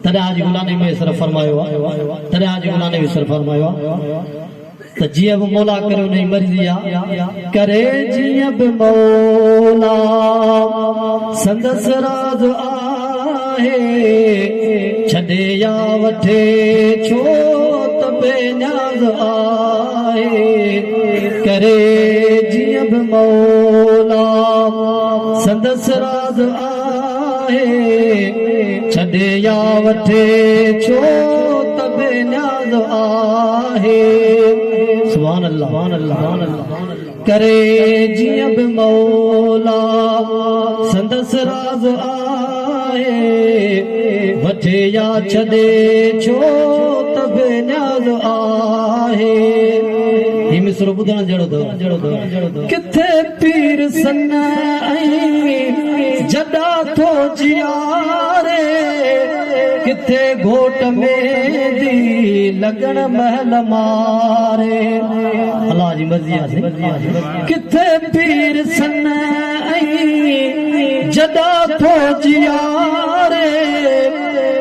तॾहिं आज गुलाने में सिर्फ़ फरमायो तॾहिं आज गुलाने में सिर्फ़ फरमायो त जीअं बि मौला करे उन जी मर्ज़ी आहे करे जीअं बि मौला संदसि राज़ आहे छॾे या वठे छो त बेनियाज़ आहे करे जीअं बि मौला संदसि राज़ आहे छॾे या वठे छो त बेनियाज़ आहे सुभान अल्लाह करे जीअं बि मौला संदसि राज़ आहे वठे या छॾे छो त बेनियाज़ आहे ही मिसरो ॿुधण जहिड़ो किथे पीर सन जॾा थो जियारे किथे घोट में दी लगन महल मारे अल्लाह जी मर्ज़ी आहे किथे पीर सन जॾा थो जियारे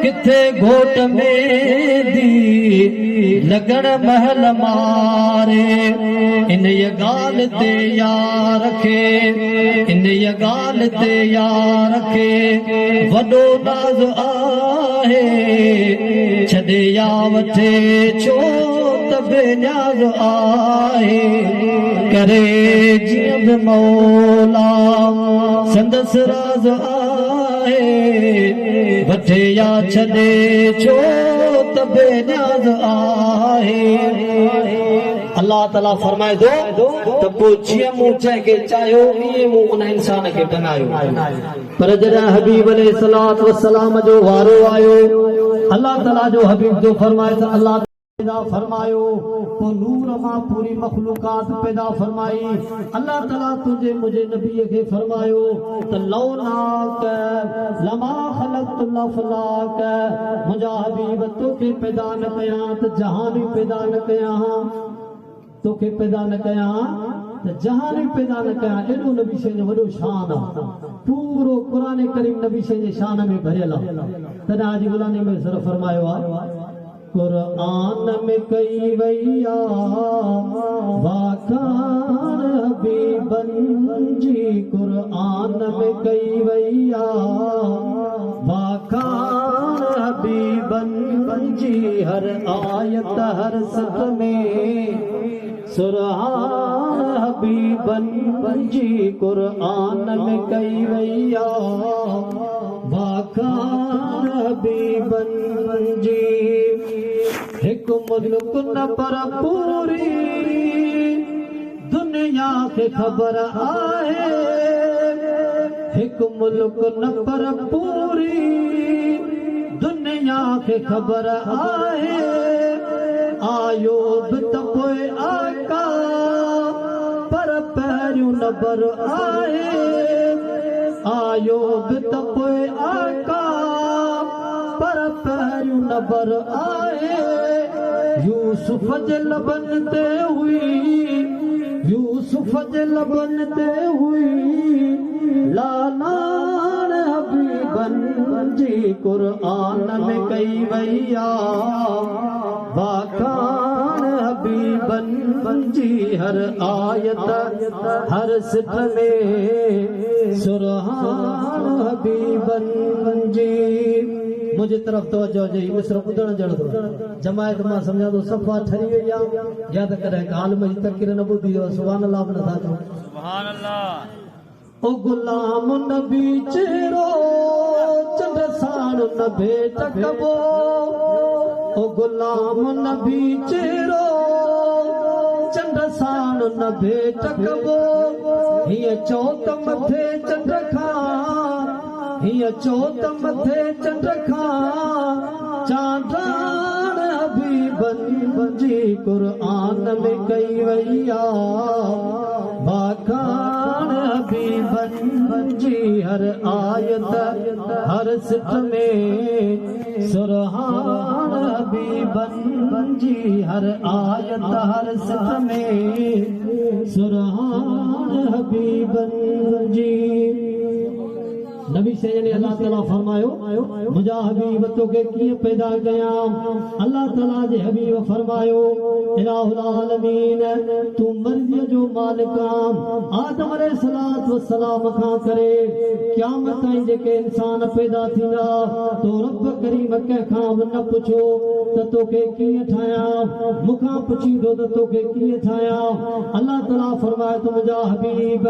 किथे घोट में दी लगन महल मारे इन ये गाल ते यार रखे इन ये गाल ते यार रखे वॾो नाज़ आहे छॾे या वठे छो त बेनियाज़ आहे करे जीअं बि मौला संदसि राज़ आहे वठे या छॾे छो त बेनियाज़ आहे अल्लाह ताला फरमाए थो त पोइ जीअं मूं जंहिंखे चाहियो ईअं मूं उन इंसान खे बनायो पर जॾहिं हबीब अलैहिस्सलातु वस्सलाम जो वारो आयो अल्लाह ताला जो हबीब जो फरमाए त अल्लाह पैदा फरमायो तो नूर मां पूरी मखलूकात पैदा फरमाई अल्लाह ताला तुझे मुझे नबी के फरमायो तो लौनाक लमा खलक़तु लफलाक मुझा हबीब तोखे पैदा न कया तो जहान भी पैदा न कया तोखे पैदा न कया तो जहान भी पैदा न कया एडो नबी से वडो शान पूरो कुरान करीम नबी से शान में भरियल तदा आज गुलानी में सर फरमायो कुरान में कई वैया वाखान हबीबन जी कुरान में कई वैया वाखान हबीबन जी हर आयत हर सत में सुरहान हबीबन जी कुरान में कई वैया वाखान हबीबन जी एक मुल्क न पर पूरी दुनिया के खबर आए एक मुल्क न पर पूरी दुनिया के खबर आए आयो बितपोए आका पर पैरियों नबर आए आयो बितपोए आका पर पैरियों नबर आए यूसुफ जे लबन ते हुई यूसुफ जे लबन ते हुई लालान हबीबन जी कुरान में कई वैया वाखान हबीबन जी हर आयत हर सिट में सुरहान हबीबन जी मुझे तरफ तवज्जो जी मिसरो ॿुधण जहिड़ो जमायत मां सम्झा थो सफ़ा ठरी वई आहे या त कॾहिं ॻाल्हि में तक़रीर न ॿुधी हो सुभान अल्लाह बि नथा चओ सुभान अल्लाह ओ गुलाम नबी चेहरो चंड साण न भेट कबो ओ गुलाम नबी चेहरो चंड साण न भेट कबो हीअं चओ त मथे चंड खां हीअं चओ त मथे चंड खां चांडाण हबीबन जी कुरान में कई वैया वाखान हबीबन जी हर आयत हर सिट में सुरहान हबीबन जी हर आयत हर सिट में सुरहान हबीबन जी नबी सैयद अल्लाह ताला फरमायो मुंहिंजा हबीब तोखे कीअं पैदा कया। अल्लाह ताला जे हबीब फरमायो इलाहुल आलमीन तू मर्ज़ीअ जो मालिक आदम अलैहिस्सलातु वस्सलाम खां करे क़यामत ताईं जेके इंसान पैदा थींदा तो रब करीम कंहिंखां बि न पुछो त तोखे कीअं ठाहिया, मूंखां पुछींदो त तोखे कीअं ठाहिया। अल्लाह ताला फरमाए तो मुंहिंजा हबीब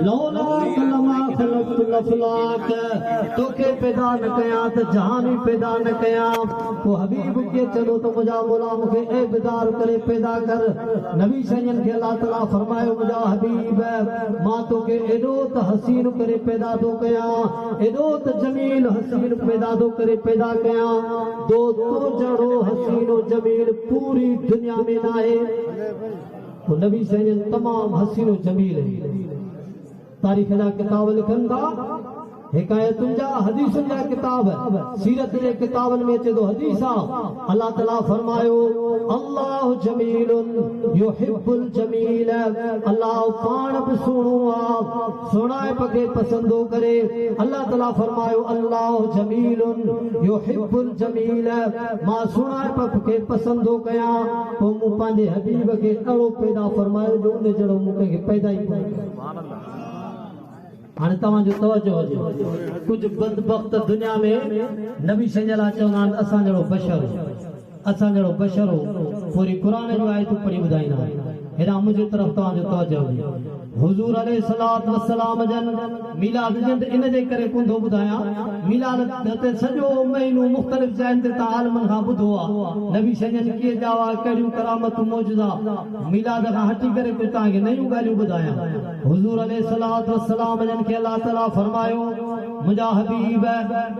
लौला कलमा खलक़तुल अफ़लाक तोखे पैदा न कया त जहान ही पैदा न कया। तो हबीब के चलो तो मुंहिंजा मौला मूंखे ए बेदार करे पैदा कर। नबी सैयद खे अल्लाह ताला फरमायो मुंहिंजा हबीब मां तोखे एॾो त हसीन करे पैदा थो कया, एॾो त जमील हसीन पैदा थो करे पैदा कया। तो जहिड़ो हसीनो जमील पूरी दुनिया में न आहे। तो नबी सैयद तमाम हसीनो जमील तारीख़ जा किताब लिखनि था, हिकायतुनि जा हदीसुनि जा किताब सीरत जे किताबनि में अचे थो हदीस आहे अल्लाह ताला फरमायो अल्लाह जमीलुन युहिब्बुल जमील अल्लाह पाण बि सुहिणो आहे, सुहिणाइप खे पसंदो करे। अल्लाह ताला फरमायो अल्लाह जमीलुन युहिब्बुल जमील मां सुहिणाइप खे पसंदो कया। पोइ मूं पंहिंजे हबीब खे अहिड़ो पैदा फरमायो जो उन जहिड़ो मूं कंहिंखे पैदा ई कोन्हे। हाणे तव्हांजो तवजो हुजे कुझु बदबख्त दुनिया में नबी सैयद चवंदा आहिनि असां जहिड़ो बशर असां जहिड़ो बशर हो पूरी क़ुरान जो आयतूं पढ़ी ॿुधाईंदा हेॾा मुंहिंजे तरफ़ तव्हांजो तवजो हुजे। हुज़ूर अलैहिस्सलातु वस्सलाम जन मिलाद जन इन जे करे कोन थो ॿुधायां, मिलाद ते सॼो महीनो मुख़्तलिफ़ जाइनि ते तव्हां आलमनि खां ॿुधो आहे नबी सैयद कीअं ॼावा कहिड़ियूं करामतूं मौजूदा मिलाद खां हटी करे कुझु तव्हांखे नयूं ॻाल्हियूं ॿुधायां। हुज़ूर अलैहिस्सलातु वस्सलाम जन खे अल्लाह ताला फरमायो मुंहिंजा हबीब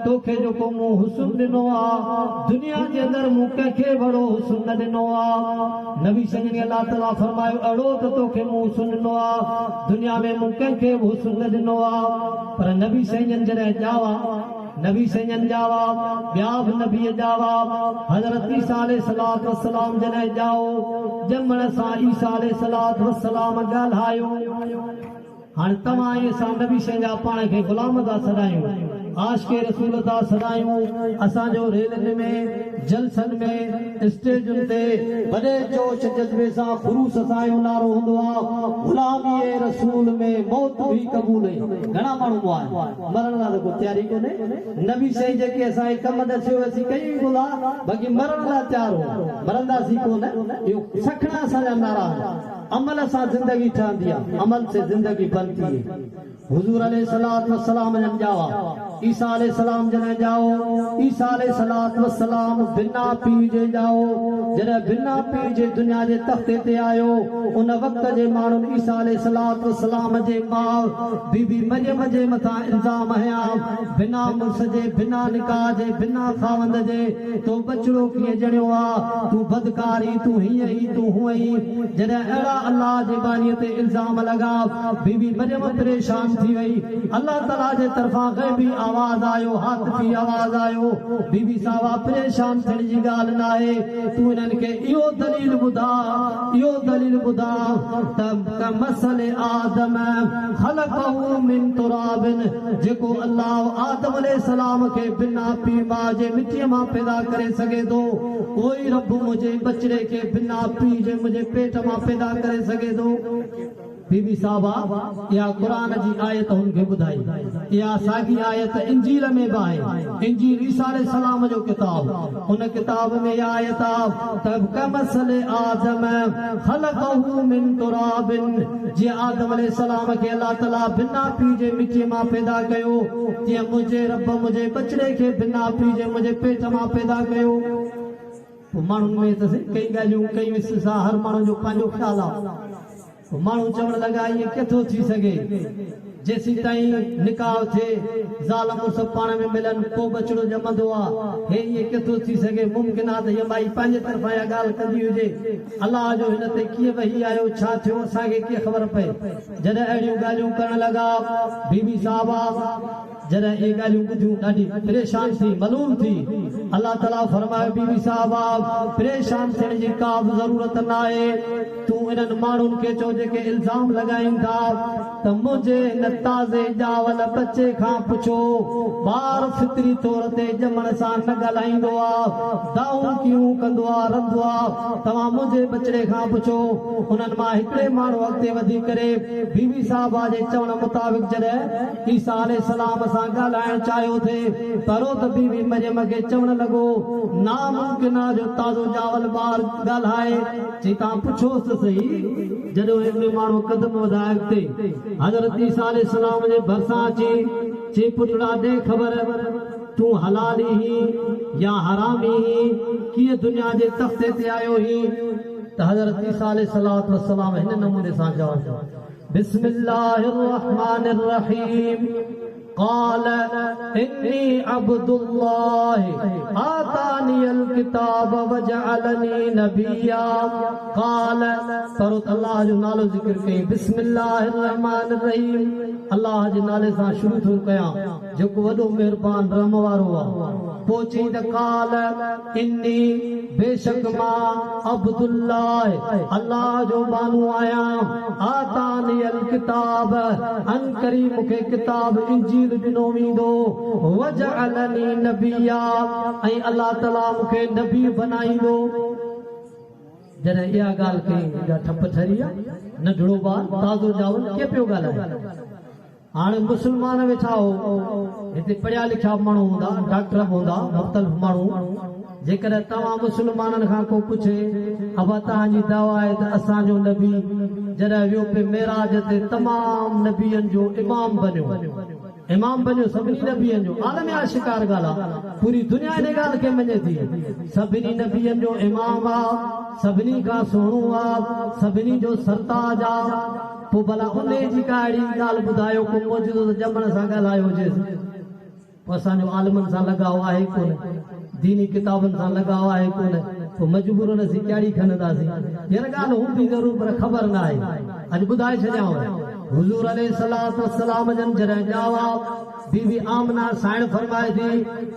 तोखे जेको मूं हुस्न ॾिनो आहे दुनिया जे अंदरि मूं कंहिंखे बड़ो हुस्न न ॾिनो आहे। नबी सैयद खे अल्लाह ताला फरमायो अहिड़ो त तोखे मूं हुस्न ॾिनो आहे दुनिया में मूं कंहिंखे बि हुस्न न ॾिनो आहे। पर नबी सैयद जॾहिं ॼावा नबी सैयद ॼावा ॿिया बि नबी ॼावा हज़रत ईसा अलैहिस्सलातु वस्सलाम जॾहिं ॼाओ ॼमण सां ईसा अलैहिस्सलातु वस्सलाम ॻाल्हायो। हाणे तव्हां इहे सां नबी सैयद जा पाण खे ग़ुलाम था सॾायूं, आशिक़े रसूल था सॾायूं। असांजो रेलनि में जलसनि में स्टेजुनि ते वॾे जोश जज़्बे सां ख़ुरूस सां इहो नारो हूंदो आहे ग़ुलामीए रसूल में मौत बि क़बूल। घणा माण्हू आहिनि मरण लाइ को तयारी कोन्हे। नबी सैयद जेके असांखे कम दसियो असीं कयूं गुला बाक़ी मरण लाइ तयार हो मरंदासीं कोन। इहो सखणा असांजा नारा अमल सां ज़िंदगी ठहंदी आहे, अमल से ज़िंदगी बनती है। हुज़ूर अलैहिस्सलातु वस्सलाम जन जावा ईसा अलैहिस्सलाम जॾहिं जाओ ईसा अलैहिस्सलातु वस्सलाम बिना पीउ जे जाओ जॾहिं बिना पीउ जे दुनिया जे तख़्ते ते आयो उन वक़्त जे माण्हुनि ईसा अलैहिस्सलातु वस्सलाम जे माउ बीबी मरियम जे मथां इल्ज़ाम हया बिना मुर्स जे बिना निकाह जे बिना खावंद जे तो बचड़ो कीअं ॼणियो आहे, तूं बदकारी, तूं हीअं ई तूं हूअं ई। जॾहिं अहिड़ा अल्लाह जे बानीअ ते इल्ज़ाम लॻा बीबी मरियम परेशान थी वई। अल्लाह ताला जे तरफ़ां ग़ैबी आवाज़ आयो, हाथी आवाज़ आयो बीबी साहबा परेशान थियण जी ॻाल्हि न आहे, तूं हिननि खे इहो दलील ॿुधा त मसले आदम ख़लक़हू मिन तुराबिन जेको अल्लाह आदम अलैहिस्सलाम खे बिना पीउ माउ जे मिटीअ मां पैदा करे सघे थो उहो ई रब मुंहिंजे बचड़े खे बिना पीउ जे मुंहिंजे पेट मां पैदा करे सघे थो। बीबी साहबा इहा क़ुरान जी आयत हुनखे ॿुधाई। इहा साॻी आयत इंजील में बि आहे। इंजील ईसा अलैहिस्सलाम जो किताब, हुन किताब में इहा आयत आहे त कमसले आदम ख़लक़हू मिन तुराबिन जीअं आदम अलैहिस्सलाम खे अल्लाह ताला बिना पीउ जे मिटीअ मां पैदा कयो तीअं मुंहिंजे रब मुंहिंजे बचड़े खे बिना पीउ जे मुंहिंजे पेट मां पैदा कयो। माण्हुनि में त कई ॻाल्हियूं कई सां हर माण्हू जो पंहिंजो ख़्यालु आहे। माण्हू चवण लॻा इहे केतिरो थी सघे जेसीं ताईं निकाह थिए ज़ाल मुड़ुस पाण में मिलनि पोइ बचड़ो ॼमंदो आहे, हे इहे केतिरो थी सघे मुमकिन आहे त हीअ माई पंहिंजे तरफ़ां इहा ॻाल्हि कंदी हुजे। अलाह जो हिन ते कीअं वही आयो, छा थियो असांखे कीअं ख़बर पए। जॾहिं अहिड़ियूं ॻाल्हियूं करण लॻा बीबी साहबा जरा ये गालियों ॿुधियूं ॾाढी परेशान थी मलूम थी। अल्लाह ताला फरमाए बीबी साहब परेशान थियण जी का बि ज़रूरत न आहे। तूं इन्हनि माण्हुनि खे चओ जेके इल्ज़ाम लॻाइनि था त मुंहिंजे हिन ताज़े ॼावल बचे खां पुछो ॿार फितरी तौर ते ॼमण सां न ॻाल्हाईंदो आहे, दाऊं कीअं कंदो आहे, रंधो आहे। तव्हां मुंहिंजे बचड़े खां पुछो। उन्हनि मां हिकिड़े माण्हू अॻिते वधी करे बीबी साहब जे चवण मुताबिक़ जॾहिं ईसा अलैहिस्सलाम सां ॻाल्हाइण चाहियो थे परो त बीबी मरियम खे चवण लॻो नामुमकिन आहे जो ताज़ो ॼावल ॿार ॻाल्हाए। चई तव्हां पुछोसि त सही। जॾहिं हिकिड़े माण्हू कदम वधाए अॻिते हज़रत ईसा अलैहिस्सलाम जे भरिसां अची चई पुटड़ा ॾे ख़बर तूं हलाली ही या हरामी ही, कीअं दुनिया जे तख़्ते ते आयो ही? त हज़रत ईसा अलैहिस्सलाम हिन नमूने सां जवाब ॾिनो बिस्मिल्लाहिर्रहमानिर्रहीम قال إني عبد الله آتاني الكتاب وجعلني نبيا قال فرت الله جو نالو ذکر کئی بسم الله الرحمن الرحيم الله जे नाले सां शुरू थो कयां जेको वॾो महिरबान रहम वारो आहे। पोइ चई त काल इन्नी बेशक मां अब्दुल्लाह अल्लाह जो बानू आहियां आतानी अल किताब अन करीम मूंखे किताब इंजील ॾिनो वेंदो वजअलनी नबिया ऐं अल्लाह ताला मूंखे नबी बनाईंदो। जॾहिं इहा ॻाल्हि कई ठप ठरी आहे नंढड़ो ॿार ताज़ो ॼावल कीअं पियो ॻाल्हाए। हाणे मुस्लमान वेठा हो हिते पढ़िया लिखिया माण्हू हूंदा डॉक्टर हूंदा मुख़्तलिफ़ माण्हू जेकॾहिं तव्हां मुस्लमाननि खां को पुछे अबा तव्हांजी दवा आहे त असांजो नबी जॾहिं वियो पे मेराज ते तमामु नबियनि जो इमाम बनियो सभिनी नबियनि जो आलम शिकार ॻाल्हि आहे पूरी दुनिया इन ॻाल्हि खे मञे थी सभिनी नबियनि जो इमाम आहे सभिनी खां सुहिणो आहे सभिनी जो सरताज आहे। पोइ भला उन जी का अहिड़ी ॻाल्हि ॿुधायो को मौजूदो त ॼमण सां ॻाल्हायो हुजे पोइ असांजो आलमनि सां लॻाव आहे कोन दीनी किताबनि सां लॻाव आहे कोन पोइ मजबूरन असीं कहिड़ी खणंदासीं। हींअर ॻाल्हि हूंदी ज़रूर पर ख़बर न आहे। अॼु ॿुधाए छॾियांव हुज़ूर अलैहिस्सलातु वस्सलाम जन जॾहिं ॼावा बीबी आमना साइण फरमाए थी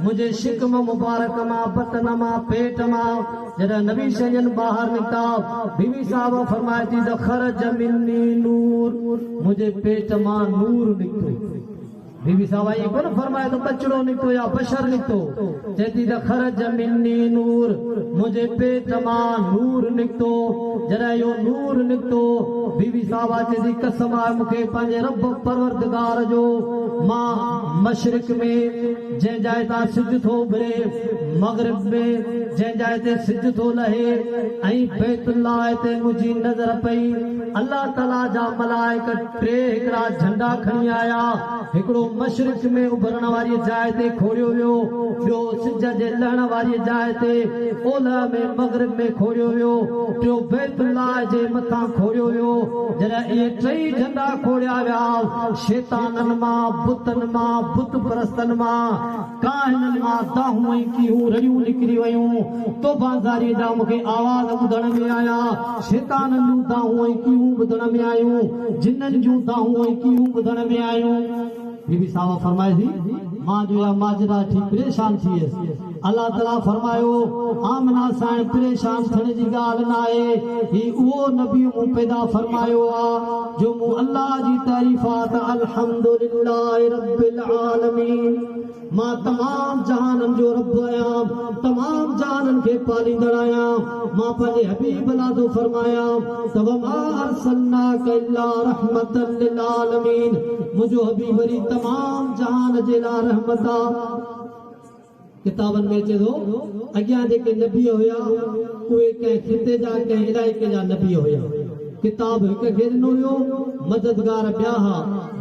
मुंहिंजे शिकम मुबारक मां बटन मां पेट मां जॾहिं नबी शजन ॿाहिरि निकिता बीबी साहब फरमाए थी त ख़रज मिन्नी नूर मुंहिंजे पेट मां नूर निकितो। बीबी साहब ये कोन फरमाए तो बचड़ो निकतो या बशर निकतो चेती त खरज मिन्नी नूर मुझे पेट मां नूर निकतो। जरा यो नूर निकतो बीबी साहब चेती कसम आहे मूंखे पंहिंजे रब परवरदिगार जो मां मशरिक में जंहिं जाइ तां सिज थो उभरे मगरिब में जंहिं जाइ ते सिज थो लहे ऐं बैतुल्लाह ते मुंहिंजी नज़र पई अल्लाह ताला जा मलाइका टे हिकिड़ा झंडा खणी आया हिकिड़ो मशरिक में उभरण वारी जाइ ते खोड़ियो वियो ॿियो सिज जे लहण वारी जाइ ते ओलह में मगरिब में खोड़ियो वियो टियों बैतुल्लाह जे मथां खोड़ियो वियो। जॾहिं इहे टई झंडा खोड़िया विया शैताननि मां बुतनि मां बुत परस्तनि मां काहिननि मां दाहूं ऐं कीहूं रड़ियूं निकिरी वयूं तौबाज़ारी जा मूंखे आवाज़ ॿुधण में आया शैताननि जूं दाहूं ऐं कीहूं ॿुधण में आयूं जिन्ननि जूं दाहूं ऐं कीहूं ॿुधण में आयूं। बीबी साहब फरमाए थी मां जो या माजरा थी परेशान थी वियसि अल्लाह ताला फरमायो आमना साण परेशान थियण जी ॻाल्हि न आहे ही उहो नबी मूं पैदा फरमायो आहे जो मूं अल्लाह जी तारीफ़ात अल्हम्दुलिल्लाह रब्बिल आलमीन मां तमाम जहाननि जो रब आहियां तमाम जहाननि खे पालींदड़ आहियां मां पंहिंजे हबीब लाइ थो फरमायां त वमा अरसलनाका इल्ला रहमतन लिल आलमीन मुंहिंजो हबीब वरी तमाम जहान जे लाइ रहमत आहे। किताबनि में अचे थो अॻियां जेके नबी हुया उहे कंहिं खिते जा कंहिं इलाइक़े जा नबी हुया किताब हिक खे ॾिनो हुयो मददगार ॿिया हुआ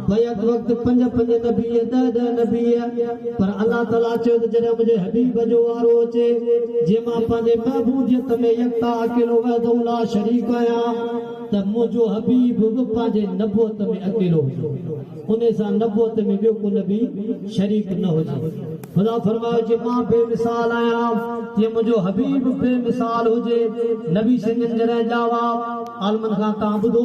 बैत वक़्तु 5-5 नबी 10-10 नबी पर अल्लाह ताला चयो त जॾहिं मुंहिंजे हबीब जो वारो अचे जे मां पंहिंजे महबूबियत में यकता अकेलो वहदहू ला शरीक आहियां त मुंहिंजो हबीब बि पंहिंजे नबूअत में अकेलो हुयो उन सां नबूअत में ॿियो को नबी शरीक न हुजे। खुदा फरमायो जे मां बेमिसाल आया ये मुझो हबीब बेमिसाल हुजे नबी सिंह जरे जावा आलमन खां ता बुधो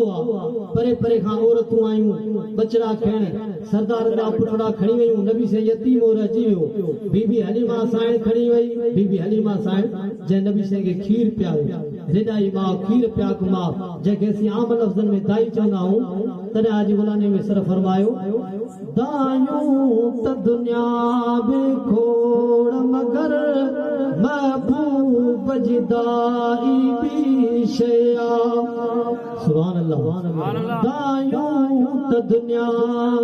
परे परे खां औरतूं आयूं बचड़ा खेण सरदार दा पुटड़ा खणी वयूं नबी से यतीम और अची वियो बीबी हलीमा साईं खणी वई बीबी हलीमा साईं जे नबी से के खीर पियायो रिदाई मां खीर पिया कुमा जंहिंखे असीं आम लफ़्ज़नि में दाई चवंदा आहियूं तॾहिं आज गुलाने में सर फरमायो दायूं त दुनिया में खोड़ मगर महबूब जी दाई भी शया सुभान अल्लाह दायूं त दुनिया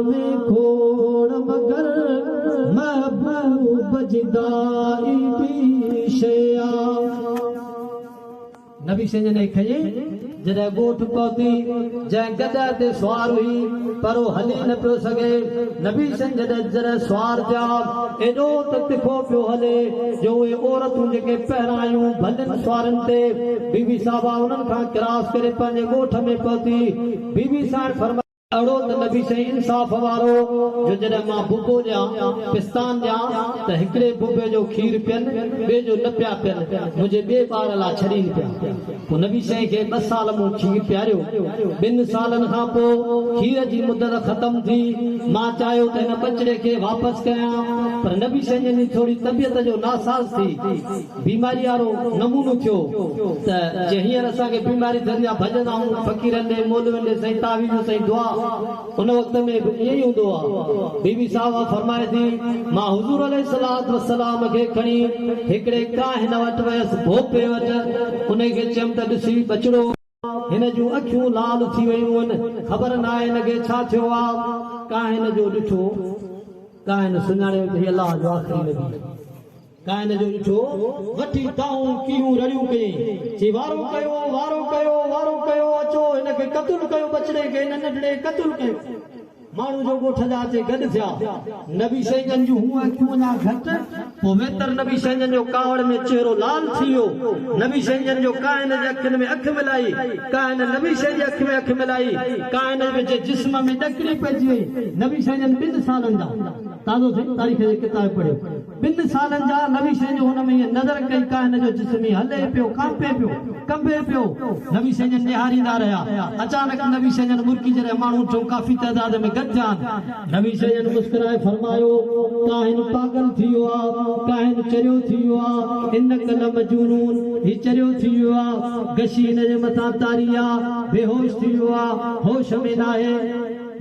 में खोड़ मगर महबूब जी दाई भी शया नबी सिंह ने खये जॾहिं ॻोठ पहुती जंहिं गदा ते सवार हुई पर वो हली न पियो सघे नबी सिंह जॾहिं सवार थिया एॾो तकलीफ़ो पियो हले जो उहे औरतूं जेके पहिरां आयूं भलनि सवारनि ते बीबी साहबा उन्हनि खां क्रॉस करे पंहिंजे ॻोठ में पहुती बीबी साहब फरमायो अड़ो त नबी से इंसाफ वारो जो जॾहिं मां बुबो ॾियां पिस्तान ॾियां त हिकिड़े बुबे जो खीर पियनि ॿिए जो न पिया पियनि मुंहिंजे ॿिए ॿार लाइ छॾीनि पिया पोइ नबी साईं खे 2 साल मूं खीर पियारियो 2 सालनि खां पोइ खीर जी मुदत ख़तम थी मां चाहियो त हिन बचड़े खे वापसि कयां पर नबी साईं जी थोरी तबियत जो नासाज़ थी बीमारी वारो नमूनो थियो त जे हींअर असांखे बीमारी थींदी आहे भॼंदा आहियूं फ़क़ीरनि ॾे मौलवियुनि ॾे साईं तावीज़ साईं दुआ उन वक्त में ईअं ई हूंदो आहे बीबी साहब फरमाए थी मां हुज़ूर अलैहिस्सलातु वस्सलाम खे खणी हिकिड़े काहिन वटि वियसि भोपे वटि उन खे चयमि त ॾिसी बचड़ो हिन जूं अखियूं लाल थी वयूं आहिनि ख़बर न आहे हिन खे छा थियो आहे काहिन जो ॾिठो काहिन सुञाणियो त अलाह जो आख़िरी नबी काहिन जो ॾिठो वठी दाऊं कीयूं रड़ियूं कयईं चई वारो कयो वारो कयो वारो कयो अचो हिन खे क़तल कयो बचड़े खे हिन नंढड़े क़तल कयो माण्हू जो ॻोठ जा अचे गॾु थिया नबी साईं जूं हूअं अखियूं अञा घटि पोइ वेतर नबी साईं जो कावड़ में चेहरो लाल थी वियो नबी साईं जो काहिन जे अखियुनि में अखि मिलाई काहिन नबी साईं जी अखि में अखि मिलाई काहिन जे जिस्म में ॾकड़ी पइजी वई नबी साईं 2 सालनि जा ताज़ो तारीख़ जे किताब पढ़ियो 2 सालनि जा नबी साईं जो हुन में नज़र कई काहिन जो जिस्म हले पियो कांपे पियो कंबे पियो नबी साईं निहारींदा रहिया अचानक नबी साईं मुर्की जॾहिं माण्हू थियो काफ़ी तइदाद में नबी साईं मुस्कुराए फरमायो काहिन पागल थी वियो आहे काहिन चरियो थी वियो आहे इन कल मजनून ही चरियो थी वियो आहे गशी हिन जे मथां तारी आहे बेहोश थी वियो आहे होश में न आहे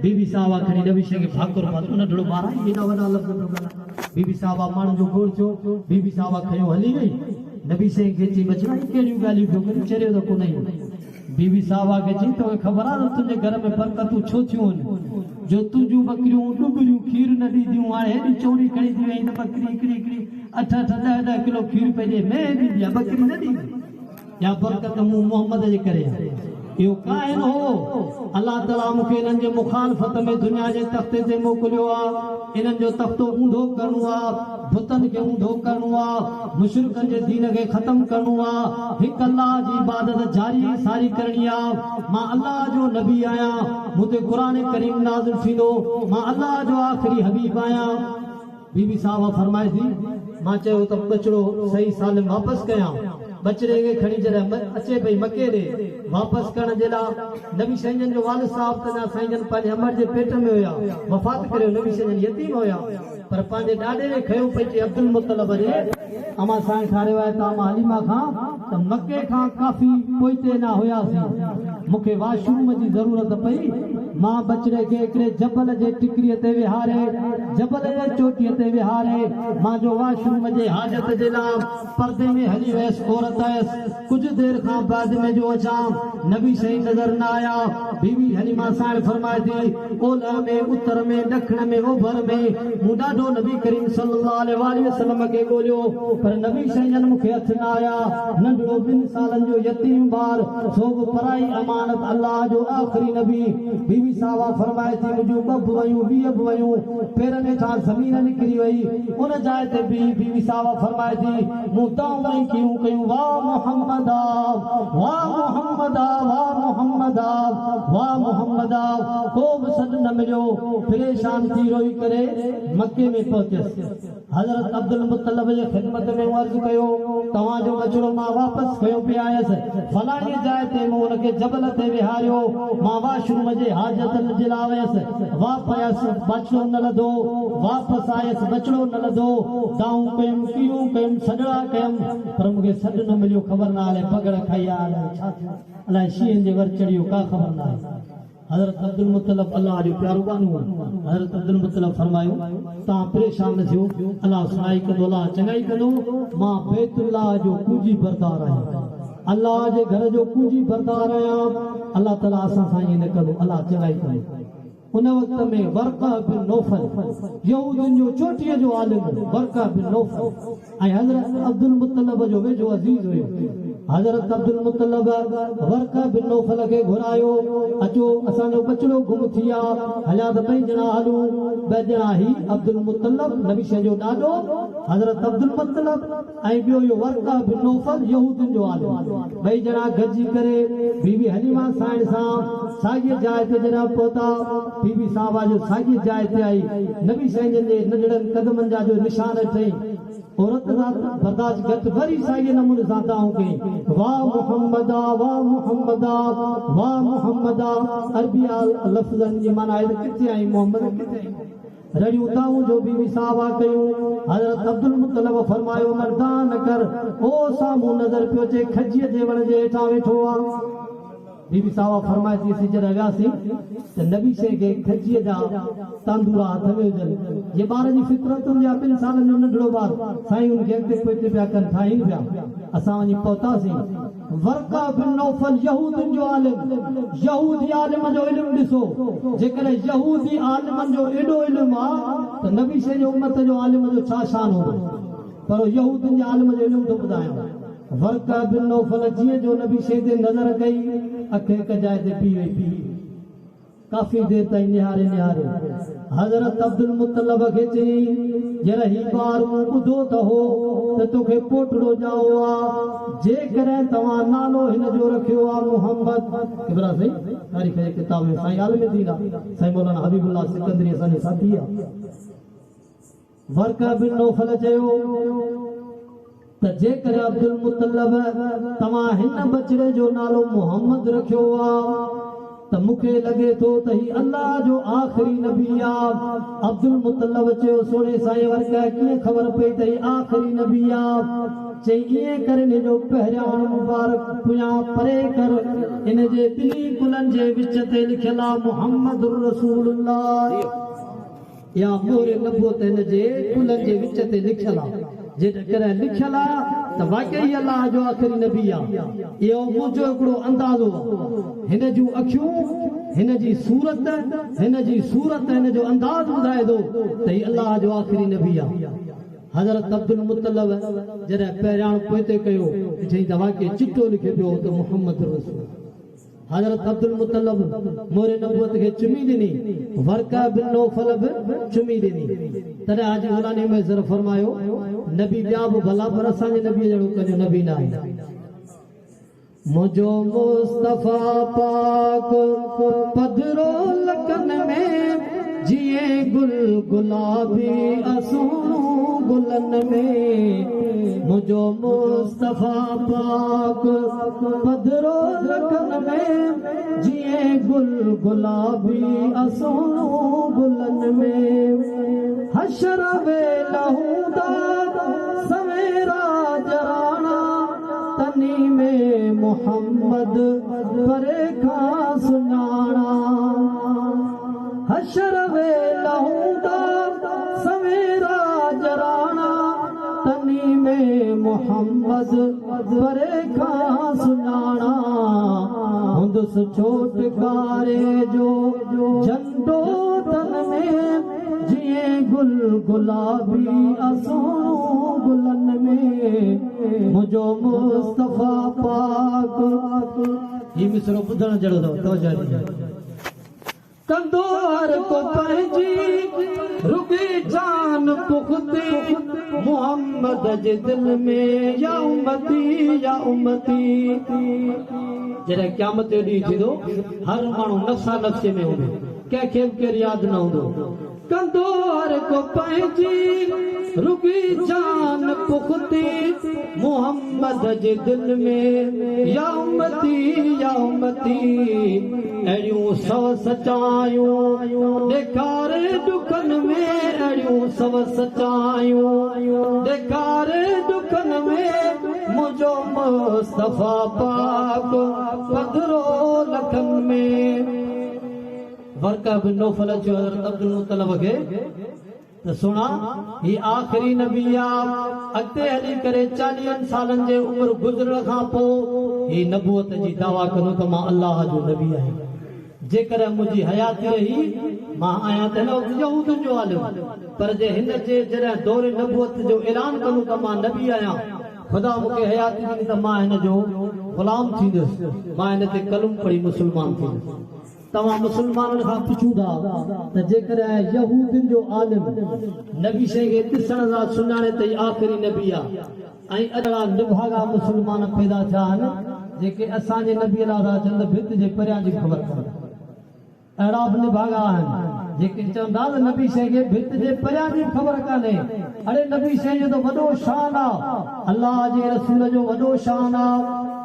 बीबी साहब खणी नबी साईं खे भाकुर पातो नंढड़ो ॿार आहे एॾा वॾा लफ़्ज़ बीबी साहब माण्हू जो गोड़ थियो बीबी साहब खयो हली वई नबी साईं खे चई बचड़ा कहिड़ियूं ॻाल्हियूं पियो करे चरियो त कोन्हे बीबी साहब खे चई तोखे ख़बर आहे त तुंहिंजे घर में बरकतूं छो थियूं आहिनि जो तुंहिंजूं बकरियूं डुबरियूं खीर न ॾींदियूं हाणे हेॾी चोरी खणी थी वई त बकरी हिकिड़ी 8-8 10-10 किलो खीर पई ॾे में ॾींदी आहे बकरी न ॾींदी या बरकत मूं मोहम्मद जे करे इहो काहिन हो अलाह ताला मूंखे इन्हनि जे मुखालफ़त में दुनिया जे तख़्ते ते मोकिलियो आहे इन्हनि जो तख़्तो ऊंधो करणो आहे बुतनि खे ऊंधो करणो आहे मुशरिकनि जे दीन खे ख़तम करणो आहे हिकु अलाह जी इबादत जारी सारी करणी आहे मां अलाह जो नबी आहियां मूं ते क़ुरान करीम नाज़िल थींदो मां अलाह जो आख़िरी हबीब आहियां बीबी साहब फरमाए थी मां चयो त बचड़ो सही साल वापसि कयां बचड़े खे खणी जॾहिं अचे पई मके ॾे वापसि करण जे लाइ नबी साईं जो वालिद साहब त साईं जन पंहिंजे अमर जे पेट में हुया वफ़ात करे नबी साईं यतीम हुया पर पंहिंजे ॾाॾे खे खयो पई चई अब्दुल मुतलब ॾे अमा साईं ठारियो आहे त अमा हलीमा खां त मके खां काफ़ी पोइते न हुयासीं मूंखे वाशरूम जी ज़रूरत पई मां बचड़े खे हिकिड़े जबल जे टिकरीअ ते विहारे जबल जे चोटीअ ते विहारे मां जो वाशरूम जे हाजत जे लाइ पर्दे में हली वियसि औरत आयसि कुझु देर खां बाद में जो अचां नबी साईं नज़र न आया बीबी हलीमा साईं फरमाए थी ओलह में उत्तर में ॾखण में ओभर में मूं ॾाढो नबी करीम सल्लल्लाहु अलैहि वसल्लम खे ॻोल्हियो पर नबी साईं मूंखे हथ न आया नंढड़ो 2 सालनि जो यतीम ॿार सो बि पराई अमानत अल्लाह जो आख़िरी नबी बीबी साहब फरमाए थी मुंहिंजूं 2 बि वयूं 20 बि वयूं पेरनि खां ज़मीन निकिरी वई उन जाइ ते बीबी साहब फरमाए थी मूं ताऊं कयूं वाह मोहम्मद वाह मोहम्मद वाह मोहम्मद वाह मोहम्मद को बि सॾु न मिलियो परेशान थी रोई करे मके में पहुतसि हज़रत अब्दुल मुत्तलिब जे ख़िदमत में अर्ज़ कयो तव्हां जो बछड़ो मां वापस कयो पिया आयसि फलाणी जाइ ते मूं उनखे जबल ते विहारियो मां वाशरूम जे हाजतनि जे लाइ वियसि वापसि बछड़ो न लधो वापसि आयसि बछड़ो न लधो दाऊं कयुमि कीअं कयुमि सॼड़ा कयुमि पर मूंखे सॾु न मिलियो ख़बर न आहे पगड़ खाई आहे छा अलाए शींहनि जे वर चढ़ियो का ख़बर न आहे हज़रत अब्दुल मुत्तलिब अल्लाह जो प्यारो बानो हज़रत अब्दुल मुत्तलिब फरमायो तव्हां परेशान न थियो अल्लाह सुनाई कंदो अल्लाह चङाई कंदो मां बैतुल्लाह जो पूंजी बरदार आहियां अल्लाह जे घर जो पूंजी बरदार आहियां अल्लाह ताला असां सां ईअं न कंदो अल्लाह चङाई कंदो उन वक्त में वर्का बिन नौफल यहूदियुनि जो चोटीअ जो आलिम वर्का बिन नौफल ऐं हज़रत अब्दुल मुत्तलिब जो वेझो अज़ीज़ हुयो हज़रत अब्दुल मुत्तलिब वर्का बिन नौफल खे घुरायो अचो असांजो बछड़ो गुम थी विया हलिया त ॿई ॼणा हलूं ॿ ॼणा ही अब्दुल मुत्तलिब नबी शह जो ॾाॾो हज़रत अब्दुल मुत्तलिब ऐं ॿियो इहो वर्का बिन नौफल यहूदियुनि जो आलिम ॿई ॼणा गॾिजी करे बीबी हलीमा साइण सां साॻिए जाइ ते जॾहिं पहुता बीबी साहबा जो साॻी जाइ ते आई नबी साईं जे नंढड़नि कदमनि जा जो निशान ठही औरत बर्दाश्त घटि वरी साॻिए नमूने सां दाऊं कई वाह मुहम्मदा वाह मुहम्मदा अरबिया लफ़्ज़नि जी माना आहे किथे आई मोहम्मद किथे आई रड़ियूं दाऊं जो बीबी साहबा कयूं हज़रत अब्दुल मुत्तलिब फरमायो मर्दान कर ओ साम्हूं नज़र पियो अचे खजीअ जे वण जे हेठां वेठो आहे बीबी साहबा फरमाए थी असीं जॾहिं वियासीं त नबी शइ खे खजीअ जा तांदूरा हथ में हुजनि जे ॿार जी फितरत हूंदी आहे 2 सालनि जो नंढड़ो ॿार साईं हुनखे अॻिते पोइते पिया कनि ठाहीनि पिया असां वञी पहुतासीं वर्का बिन नौफल यहूदियुनि जो आलिम यहूदी आलिम जो इल्मु ॾिसो जेकॾहिं यहूदी आलिमनि जो एॾो इल्मु आहे त नबी शइ जो उम्मत जो आलिम जो छा शान हूंदो पर यहूदियुनि जे आलिम जो इल्मु थो ॿुधायां वर्का बिन नौफल जीअं जो नबी शइ ते नज़र कई अख हिक जाइ ते पी वई पी काफ़ी देर ताईं निहारे निहारे हज़रत अब्दुल मुत्तलिब खे चई जॾहिं ही ॿार मूं ॿुधो त हो त तोखे पोटड़ो ॼाओ आहे जेकॾहिं तव्हां नालो हिन जो रखियो आहे मोहम्मद किबरा साईं तारीख़ जे किताब में साईं आलिम दीन आहे साईं मौलाना हबीबुल्लाह सिकंदरी असांजे साथी आहे वर्का बिन नौफल चयो त जेकॾहिं अब्दुल मुत्तलिब तव्हां हिन बछड़े जो नालो मोहम्मद रखियो आहे त मूंखे लॻे थो त ही अल्लाह जो आख़िरी नबी आहे अब्दुल मुत्तलिब चयो सोणे साईं वर्का कीअं ख़बर पई त ही आख़िरी नबी आहे चई ईअं करे हिनजो पहिरियां मुबारक पुञा परे कर इन जे ॿिन्ही कुलनि जे विच ते लिखियल आहे मुहम्मद रसूलुल्लाह या मोरे नबूत हिन जे कुलनि जे विच ते लिखियल आहे जेकॾहिं लिखियल आहे त वाकई अल्लाह जो आख़िरी नबी आहे इहो मुंहिंजो हिकिड़ो अंदाज़ो आहे हिन जूं अखियूं हिन जी सूरत हिन जो अंदाज़ ॿुधाए थो त ही अल्लाह जो आख़िरी नबी आहे हज़रत अब्दुल मुत्तलिब जॾहिं पहिरियां पोइते कयो चई त वाकई चिटो लिखियो पियो त मुहम्मद रसूल हज़रत अब्दुल मुत्तलिब मोरे नबूअत खे चुमी ॾिनी वर्का बिन नौफल बि चुमी ॾिनी तॾहिं हाजी गुलानी में ज़र फरमायो नबी ॿिया बि भला पर असांजे नबीअ जहिड़ो कंहिंजो नबी न आहे मुंहिंजो मुस्तफ़ा पाक पधरो लकन में जीअं गुल गुलाबी असूं गुलन में मुंहिंजो मुस्तफ़ा पाक पधरो लकन में जीअं गुल गुलाबी असूं गुलन में हशर वेल हूंदा सवेरा जराना तनी में मोहम्मद परे खां सुञाणा हशर वेल हूंदा सवेरा जराना तनी में मोहम्मद परे खां सुञाणा हुंदुसि छोटकारे जो झंडो तन में जीअं गुल गुलाबी असूं गुलन में मुंहिंजो मुस्तफ़ा पाक ही मिसरो ॿुधण जहिड़ो अथव तवजो कंदो हर को पंहिंजी रुगी जान पुख़्ती मोहम्मद जे दिल में या उम्मती जॾहिं क़यामत जो ॾींहुं थींदो हर माण्हू नफ़्सा नफ़्से में हूंदो कंहिंखे बि केरु यादि न हूंदो कंदो हर को पंहिंजी रुकी जान पुख्ती मोहम्मद जे दिल में या उम्मती अड़ियूं सव सचायूं ॾेखारे दुखन में अड़ियूं सव सचायूं ॾेखारे दुखन में मुझो मुस्तफा पाक पधरो लखन में वर्का बिन नौफल जो हज़रत अब्दुल मुत्तलिब खे तो सुना ही आखिरी नबी अॻिते हली करे 40 सालन जे उम्र गुज़रण खां पोइ ही नबूवत जी दावा कनो त मां अल्लाह जो नबी आहियां जेकर मुंहिंजी हयाती रही मां आहियां त हिन वक़्तु यहूद जो आलिम पर जे हिन जे जॾहिं दौरे नबूवत जो ऐलान कनो त मां नबी आहियां ख़ुदा मूंखे हयाती ॾिनी त मां हिन जो ग़ुलाम थींदुसि मां हिन ते कलम पढ़ी मुस्लमान थींदुसि तव्हां मुसलमाननि खां पुछो था त जेकर यहूदियुनि जो आलिम नबी शइ खे ॾिसण सां सुञाणे त आख़िरी नबी आहे ऐं अहिड़ा निभागा मुसलमान पैदा थिया आहिनि जेके असांजे नबी अला चंद भित जे परियां जी ख़बर कोन्हे अहिड़ा बि निभागा आहिनि जेके चवंदा त नबी शइ खे भित जे परियां जी ख़बर कान्हे अड़े नबी शइ जो त वॾो शान आहे अलाह जे रसूल जो वॾो शान आहे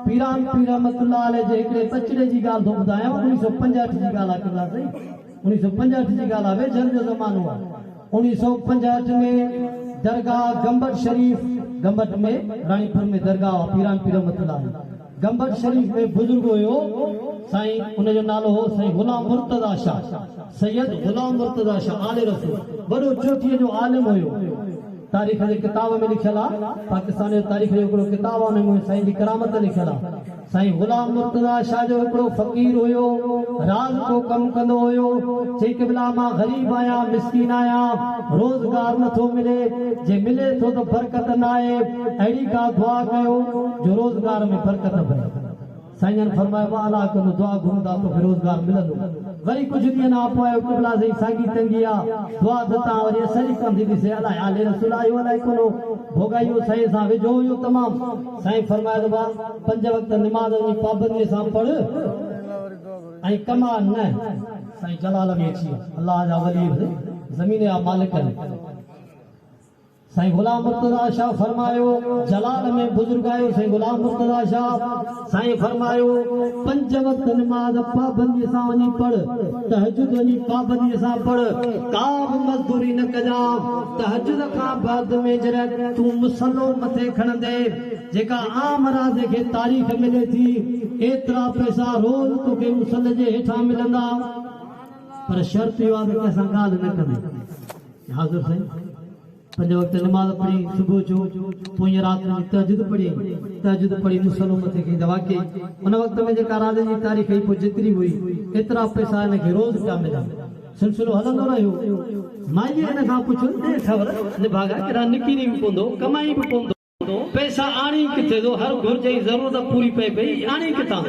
पीरान पीर रहमतुल्लाह अलैह जे हिकिड़े बचड़े जी ॻाल्हि थो ॿुधायां 1965 जी ॻाल्हि आहे कंदा साईं 1965 जी ॻाल्हि आहे वेझर जो ज़मानो आहे 1965 में दरगाह गंबट शरीफ गंबट में रानीपुर में दरगाह पीरान पीर रहमतुल्लाह गंबट शरीफ में बुजुर्ग हुयो साईं उनजो नालो हो साईं गुलाम मुर्तज़ा शाह सैयद गुलाम मुर्तज़ा शाह आले रसूल वॾो चोटीअ जो आलिम हुयो तारीख़ जे किताब में लिखियल आहे पाकिस्तान जो तारीख़ जो हिकिड़ो किताब आहे हुन में साईं जी करामत लिखियल आहे साईं गुलाम मुर्तज़ा शाह जो हिकिड़ो फ़क़ीर हुयो राज़ को कमु कंदो हुयो चई क़िबला मां ग़रीब आहियां मिस्कीन आहियां रोज़गार नथो मिले जे मिले थो त बरकत न आहे अहिड़ी का दुआ कयो जो रोज़गार में बरकत पए साईं फरमायो अलाह कंदो दुआ घुरंदा तोखे रोज़गार मिलंदो वरी कुछ ॾींहं खां पोइ क़िबला साईं साॻी तंगी आहे दुआ दता वरी असरी कंदी ॾिसे अलाए आले रसूल आयो अलाए कोन्हो भोगाइयो साईं सां वेझो हुयो तमामु साईं फरमायो बा 5 वक़्त निमाज़ जी पाबंदीअ सां पढ़ ऐं कमा न साईं जलाल में अची अलाह जा वली ज़मीन जा मालिक साईं गुलाम मुर्तज़ा शाह फरमायो जलाल में बुजुर्ग आयो साईं गुलाम मुर्तज़ा शाह साईं फरमायो 5 वक़्त नमाज़ पाबंदी सां वञी पढ़ तहज्जुद वञी पाबंदी सां पढ़ का बि मज़दूरी न कजा तहज्जुद खां बाद में जॾहिं तूं मुसलो मथे खणंदे जेका आम राज़ खे तारीख़ मिले थी एतिरा पैसा रोज़ तोखे मुसल जे हेठां मिलंदा पर शर्त इहो आहे त कंहिंसां ॻाल्हि न कंदे हाज़िर साईं 5 वक़्त नमाज़ पढ़ी सुबुह जो पोइ रात में तहज्जुद पढ़ी मुसलो मथे कई दवा कई उन वक़्त में जेका रात जी तारीख़ हुई पोइ जेतिरी हुई एतिरा पैसा हिनखे रोज़ पिया मिलनि सिलसिलो हलंदो रहियो माईअ हिन खां पुछो ख़बर निभागा केॾा निकिरी बि पवंदो कमाई बि पवंदो पैसा आणी किथे थो हर घुर जी ज़रूरत पूरी पए पई आणी किथां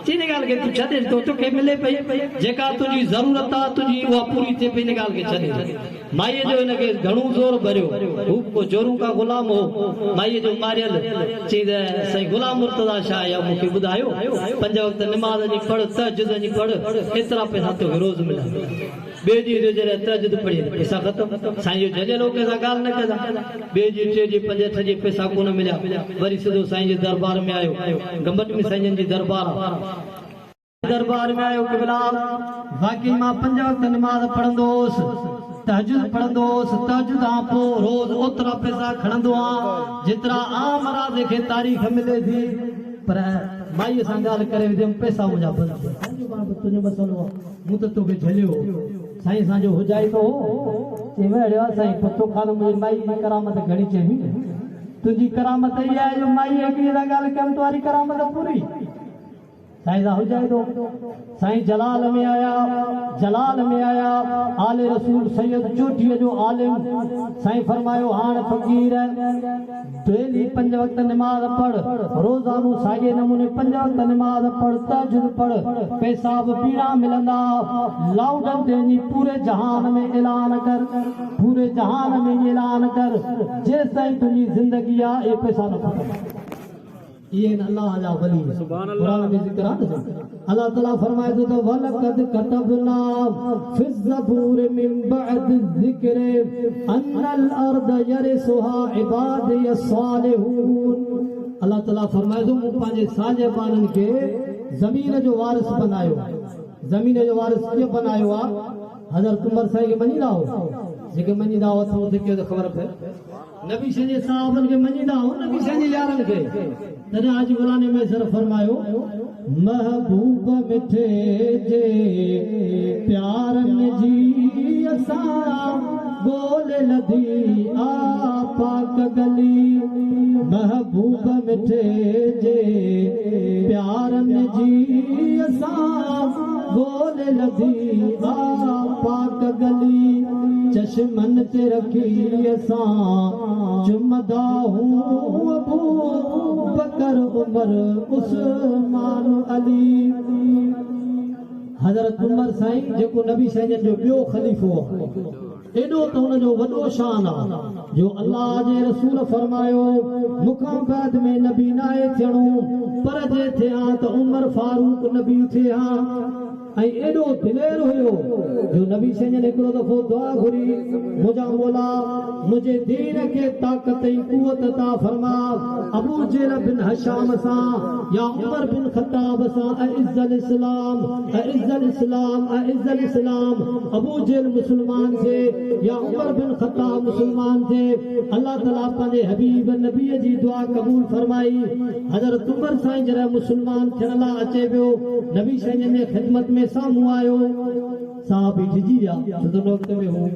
चई हिन ॻाल्हि खे तूं छॾे थो तोखे मिले पई जेका तुंहिंजी ज़रूरत आहे तुंहिंजी उहा पूरी थिए पई हिन ॻाल्हि खे छॾे माईअ जो हिनखे घणो ज़ोर भरियो हू जोरूं का ग़ुलाम हो माईअ जो मारियल चई त साईं गुलाम मुर्तज़ा शाह या मूंखे ॿुधायो 5 वक़्त निमाज़ जी पढ़ तहज्जुद जी पढ़ एतिरा पैसा तोखे रोज़ मिलंदा ॿिए ॾींहं जो जॾहिं तहज्जुद पढ़ी पैसा ख़तमु साईं जो जॾहिं लोके सां ॻाल्हि न कंदा ॿिए ॾींहुं 3 ॾींहं 5 8 ॾींहं पैसा कोन मिलिया वरी सिधो साईं जे दरबार में आयो गंबट में साईं जी दरबार में आयो क़िबला बाक़ी मां 5 वक़्त निमाज़ पढ़ंदो हुउसि तहज्जुद पढ़ंदो हुउसि तहज्जुद खां पोइ रोज़ ओतिरा पैसा खणंदो आहियां जेतिरा आम राज़ खे तारीख़ मिले थी पर माईअ सां ॻाल्हि करे विधमि पैसा मुंहिंजा बंदि तुंहिंजो मसइलो आहे मूं त तोखे झलियो साईं असांजो हुजाई थो चई अड़ियो साईं पुछो खान मुंहिंजी माई जी करामत घणी चई तुंहिंजी करामत इहा आहे जो माई हिकिड़ी ॻाल्हि कयमि तुम्हारी करामत पूरी साईं सां हुजाई थो साईं जलाल में आया आले रसूल सैयद चोटीअ जो आलिम साईं फरमायो हाणे फ़क़ीर डेली 5 वक़्त निमाज़ पढ़ रोज़ानो साॻे नमूने 5 वक़्त निमाज़ पढ़ तहज्जुद पढ़ पैसा बि पीड़ा मिलंदा लाउडन ते वञी पूरे जहान में ऐलान कर जेसिताईं तुंहिंजी ज़िंदगी आहे इहे पैसा न खपनि ये अल्लाह जा वली कुरान में जिक्र है। अल्लाह ताला फरमाए तो वलकद कतबना फिज़ ज़बूर मिन बअद ज़िक्र अन्नल अर्द यरिसुहा इबादिय सालिहून। अल्लाह ताला फरमाए तो पंहिंजे साहिबाननि खे ज़मीन जो वारिस बनायो। ज़मीन जो वारिस कीअं बनायो आहे? हज़रत उमर साईं खे मञींदा हो, जेके मञींदा हो अथव उनखे त ख़बर पए। नबी साईं जे साहबनि खे मञींदा हो, नबी साईं जे यारनि खे। तॾहिं अॼु ग़ुलानी में सिर्फ़ फरमायो महबूब मिठे जे प्यारनि जी असां ॻोल्हे लधी आ पाक गली। महबूब मिठे जे प्यारनि जी असां ॻोल्हे लधी आ पाक गली। चश्मन ते रखी असां चुमदा हूं अबू बकर उमर उस्मान अली। हज़रत उमर साईं जेको नबी साईं जो ॿियो ख़लीफ़ो आहे, एॾो त हुनजो वॾो शान आहे जो अल्लाह जे रसूल फरमायो मूंखां बाद में नबी न आहे थियणो, पर जे थिया त उमर फारूक नबी थिया। ऐं एॾो दिलेर हुयो जो नबी साईं हिकिड़ो दफ़ो दुआ घुरी, मुंहिंजा मौला मुंहिंजे दीन खे ताक़त ऐं कुवत अता फरमा। अबू जेल बिन हशाम सां या उमर बिन ख़त्ताब सां अइज़्ज़ल इस्लाम अइज़्ज़ल इस्लाम अइज़्ज़ल इस्लाम। अबू जेल मुसलमान थे या उमर बिन ख़त्ताब मुसलमान थे। अल्लाह ताला पंहिंजे हबीब नबीअ जी दुआ क़बूल फरमाई। हज़रत उमर साईं जॾहिं मुसलमान थियण लाइ अचे पियो, नबी साईं जे ख़िदमत में साम्हूं आयो, साहब बि डिॼी विया छो त वक़्त में हो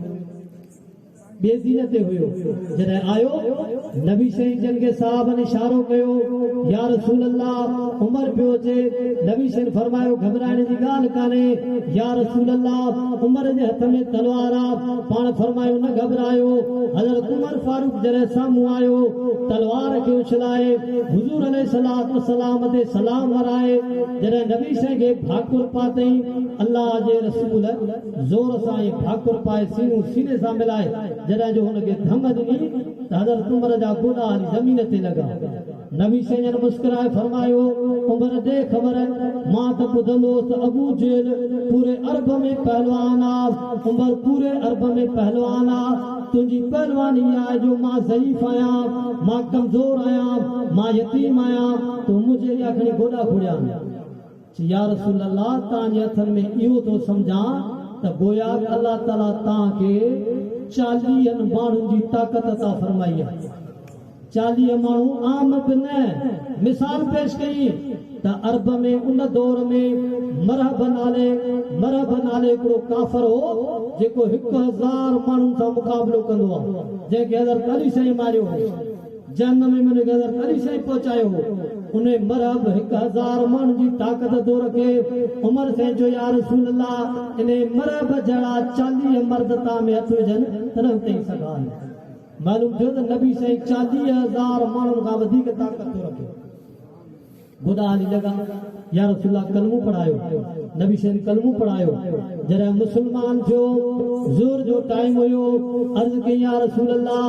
ॿिए दीन ते हुयो। जॾहिं आयो नबी साईं जन खे साहब इशारो कयो या रसूल अल्लाह उमर पियो अचे। नबी साईं फरमायो घबराइण जी ॻाल्हि कान्हे या रसूल अल्लाह उमर जे हथ में तलवार आहे। पाण फरमायो न घबरायो। हज़रत उमर फारूक जॾहिं साम्हूं आयो तलवार खे उछलाए हुज़ूर अलैहिस्सलातु वस्सलाम ते सलाम वराए। जॾहिं नबी साईं खे भाकुर पातई, अल्लाह जे रसूल ज़ोर सां भाकुर पाए सीनूं सीने सां मिलाए जॾहिं जो हुनखे धम ॾिनी त हज़रत उमर जा गोॾा ज़मीन ते लॻा। नबी साईं मुस्कुराए फरमायो उमर दे ख़बर मां त ॿुधंदो त अबू जेल पूरे अरब में पहलवान आहे। उमर पूरे अरब में पहलवान आहे। तुंहिंजी पहलवानी आहे जो मां ज़ईफ़ आहियां, मां कमज़ोर आहियां, मां यतीम आहियां, तूं मुंहिंजे इहा खणी गोॾा घुरिया। या रसूल अल्लाह तव्हांजे हथनि में इहो थो सम्झां त गोया अल्लाह ताला तव्हांखे 40 माण्हुनि जी ताक़त अता फरमाई आहे। 40 माण्हू आम बि न। मिसाल पेश कई त अरब में उन दौर में मरहब नाले हिकिड़ो काफ़र हो जेको 1000 माण्हुनि सां मुक़ाबिलो कंदो आहे, जंहिंखे हज़रत अली साईं मारियो हो, जहन्नम में हुनखे हज़रत अली साईं पहुचायो हो। उन मरहब 1000 माण्हुनि जी ताक़त थो रखे। उमर साईं जो या रसूल अल्लाह इन मरहब जहिड़ा 40 मर्द तां में हथ विझनि त न तई सघां। मालूम थियो त नबी साईं 40,000 माण्हुनि खां वधीक ताक़त थो रखे। गोॾा हली लॻा या रसूल कलमो पढ़ायो। नबी साईं कलमो पढ़ायो। जॾहिं मुसलमान थियो ज़ोर जो टाइम हुयो, अर्ज़ कई या रसूल अल्लाह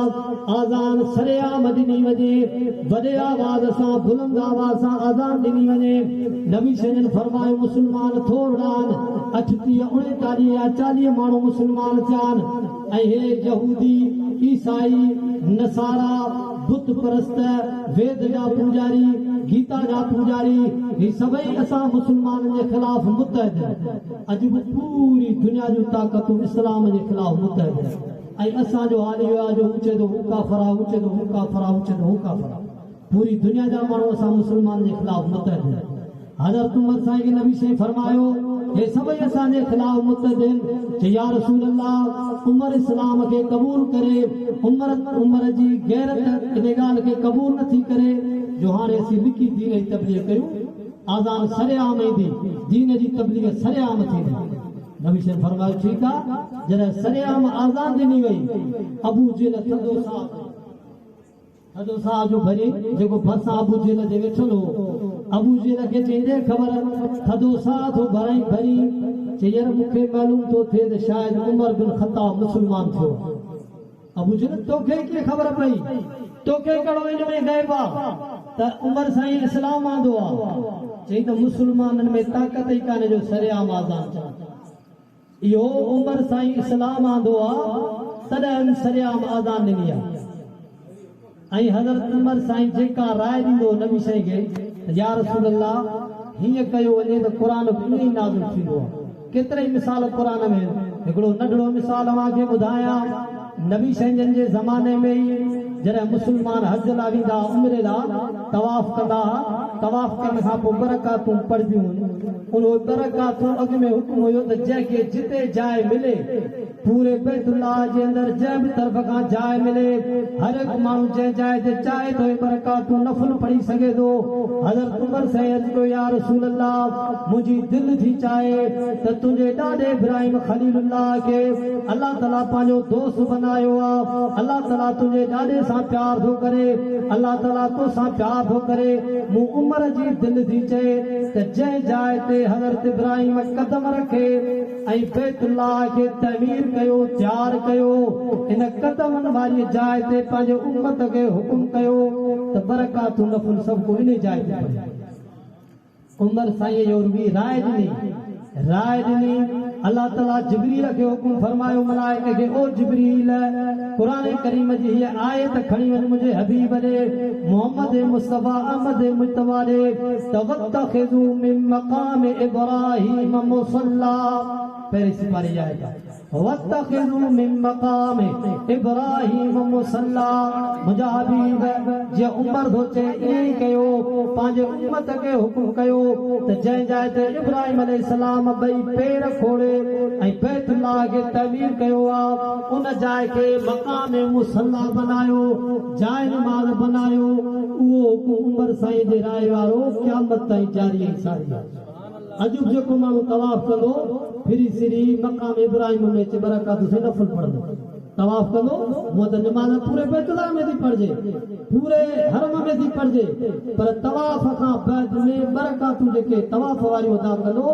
आज़ान सरेआम ॾिनी वञे, वॾे आवाज़ सां बुलंद आवाज़ सां आज़ान ॾिनी वञे। नबी साईं फरमायो मुसलमान थोड़ा 38 39 या 40 माण्हू मुसलमान थिया आहिनि। ऐं हे यहूदी ईसाई नसारा बुत परस्त वेद जा पूजारी गीता जा पूजारी ही सभई असां मुसलमाननि जे ख़िलाफ़ मुतहद। अॼु बि पूरी दुनिया जूं ताक़तूं इस्लाम जे ख़िलाफ़ मुतहद। ऐं असांजो हाल इहो आहे जो ऊचे तो हू काफ़िर आहे, ऊचे तो हू काफ़िर आहे, ऊचे तो हू काफ़िर आहे। पूरी दुनिया जा माण्हू असां मुसलमान जे ख़िलाफ़ मुतहद। हज़रत उमर साईं खे नबी साईं फरमायो हे सभई असांजे ख़िलाफ़ मुतहद आहिनि। या रसूल अल्लाह उमर इस्लाम खे क़बूल करे, उमर जी गैरत इन ॻाल्हि खे क़बूल नथी करे जो हाणे असीं लिखी दीन जी तबलीग कयूं। आज़ान सरेआम ईंदी, दीन जी तबलीग सरेआम थींदी। नबी साईं फरमायो ठीकु आहे। जॾहिं सरेआम आज़ान ॾिनी वई, अबू जेल थधो साह जो भरी जेको भरिसां अबू जेल जे वेठल हो, अबू जेल खे चई ख़बर थधो साह थो भराई भरी चई यार मूंखे मालूम थो थिए त शायदि उमर बिन ख़त्ताब मुसलमान थियो। अबू जेल तोखे कीअं ख़बर पई? तोखे कहिड़ो हिन में ग़ैब आहे त त उमर साईं इस्लाम आंदो आहे चई त मुस्लमाननि में ताक़त ई कान्हे जो सरेआम आज़ान चवनि। इहो उमर साईं इस्लाम आंदो आहे तॾहिं सरेआम आज़ान ॾिनी आहे। ऐं हज़रत उमर साईं जेका राय ॾींदो नबी साईं खे या रसूल अल्लाह हीअं कयो वञे त क़ुरान बि ईअं ई नाज़िल थींदो आहे। केतिरे मिसाल क़ुरान में हिकिड़ो नंढड़ो मिसाल तव्हांखे ॿुधायां। नबी साईं जे ज़माने में ई जॾहिं मुस्लमान हज लाइ वेंदा उमिरे लाइ तवाफ़ कंदा, तवाफ़ करण खां पोइ बरकातूं पढ़बियूं। उन बरकातूं अॻ में हुकुम हुयो त जंहिंखे जिते जाइ मिले पूरे बैतुल्लाह जे अंदरि जंहिं बि तरफ़ खां जाइ मिले हर हिकु माण्हू जंहिं जाइ ते चाहे थो बरकातूं नफ़ल पढ़ी सघे थो। हज़रत उमर साईं अर्ज़ु कयो या रसूल अल्लाह मुंहिंजी दिलि थी चाहे त तुंहिंजे ॾाॾे इब्राहिम खलीलुल्लाह खे अल्लाह ताला पंहिंजो दोस्त बनायो आहे। अल्लाह ताला तुंहिंजे ॾाॾे सां प्यार थो करे, अल्लाह ताला तोसां प्यार थो करे। मूं उमर जी दिलि थी चए त जंहिं जाइ ते हज़रत इब्राहिम कदम रखे ऐं बैतुल्लाह खे तमीर कयो, तयारु कयो, इन कदमनि वारी जाइ ते पंहिंजे उम्मत खे हुकुम कयो त बरकातूं नफ़ल सभु को इन जाइ ते पढ़े। उमर साईं जो बि राय ॾिनी। अल्लाह ताला जिब्रील खे हुकुम फरमायो मलाइक खे ओ जिब्रील क़ुरान करीम जी हीअ आयत खणी वञ मुंहिंजे हबीब ॾे मोहम्मद मुस्तफा अहमद मुस्तफा ॾे तवत्तखिज़ू मिन मक़ाम इब्राहिम मुसल्ला। पहिरीं सिपारी आयत वत्तखिज़ू मिन मक़ाम इब्राहिम मुसल्ला। मुंहिंजा हबीब जीअं उमर थो चए ईअं ई कयो, पंहिंजे उम्मत खे हुकुम कयो त जंहिं जाइ ते इब्राहिम अलैहिस्सलाम ॿई पेर खोड़े ऐं बैतुल्लाह खे तमीर कयो आहे उन जाइ खे मक़ाम मुसल्ला बनायो, जाइ नमाज़ बनायो। उहो हुकुम उमर साईं जे राय वारो क़यामत ताईं जारी ऐं सारी आहे। अॼु जेको माण्हू तवाफ़ कंदो फिरी सिरी मक़ाम इब्राहिम में अचे बरकातूं से नफ़ल पढ़ंदो, तवाफ़ कंदो हूअं त नमाज़ पूरे बैतुल्लाह में थी पढ़जे, पूरे हरम में थी पढ़जे, पर तवाफ़ खां बाद में बरकातूं जेके तवाफ़ वारियूं अदा कंदो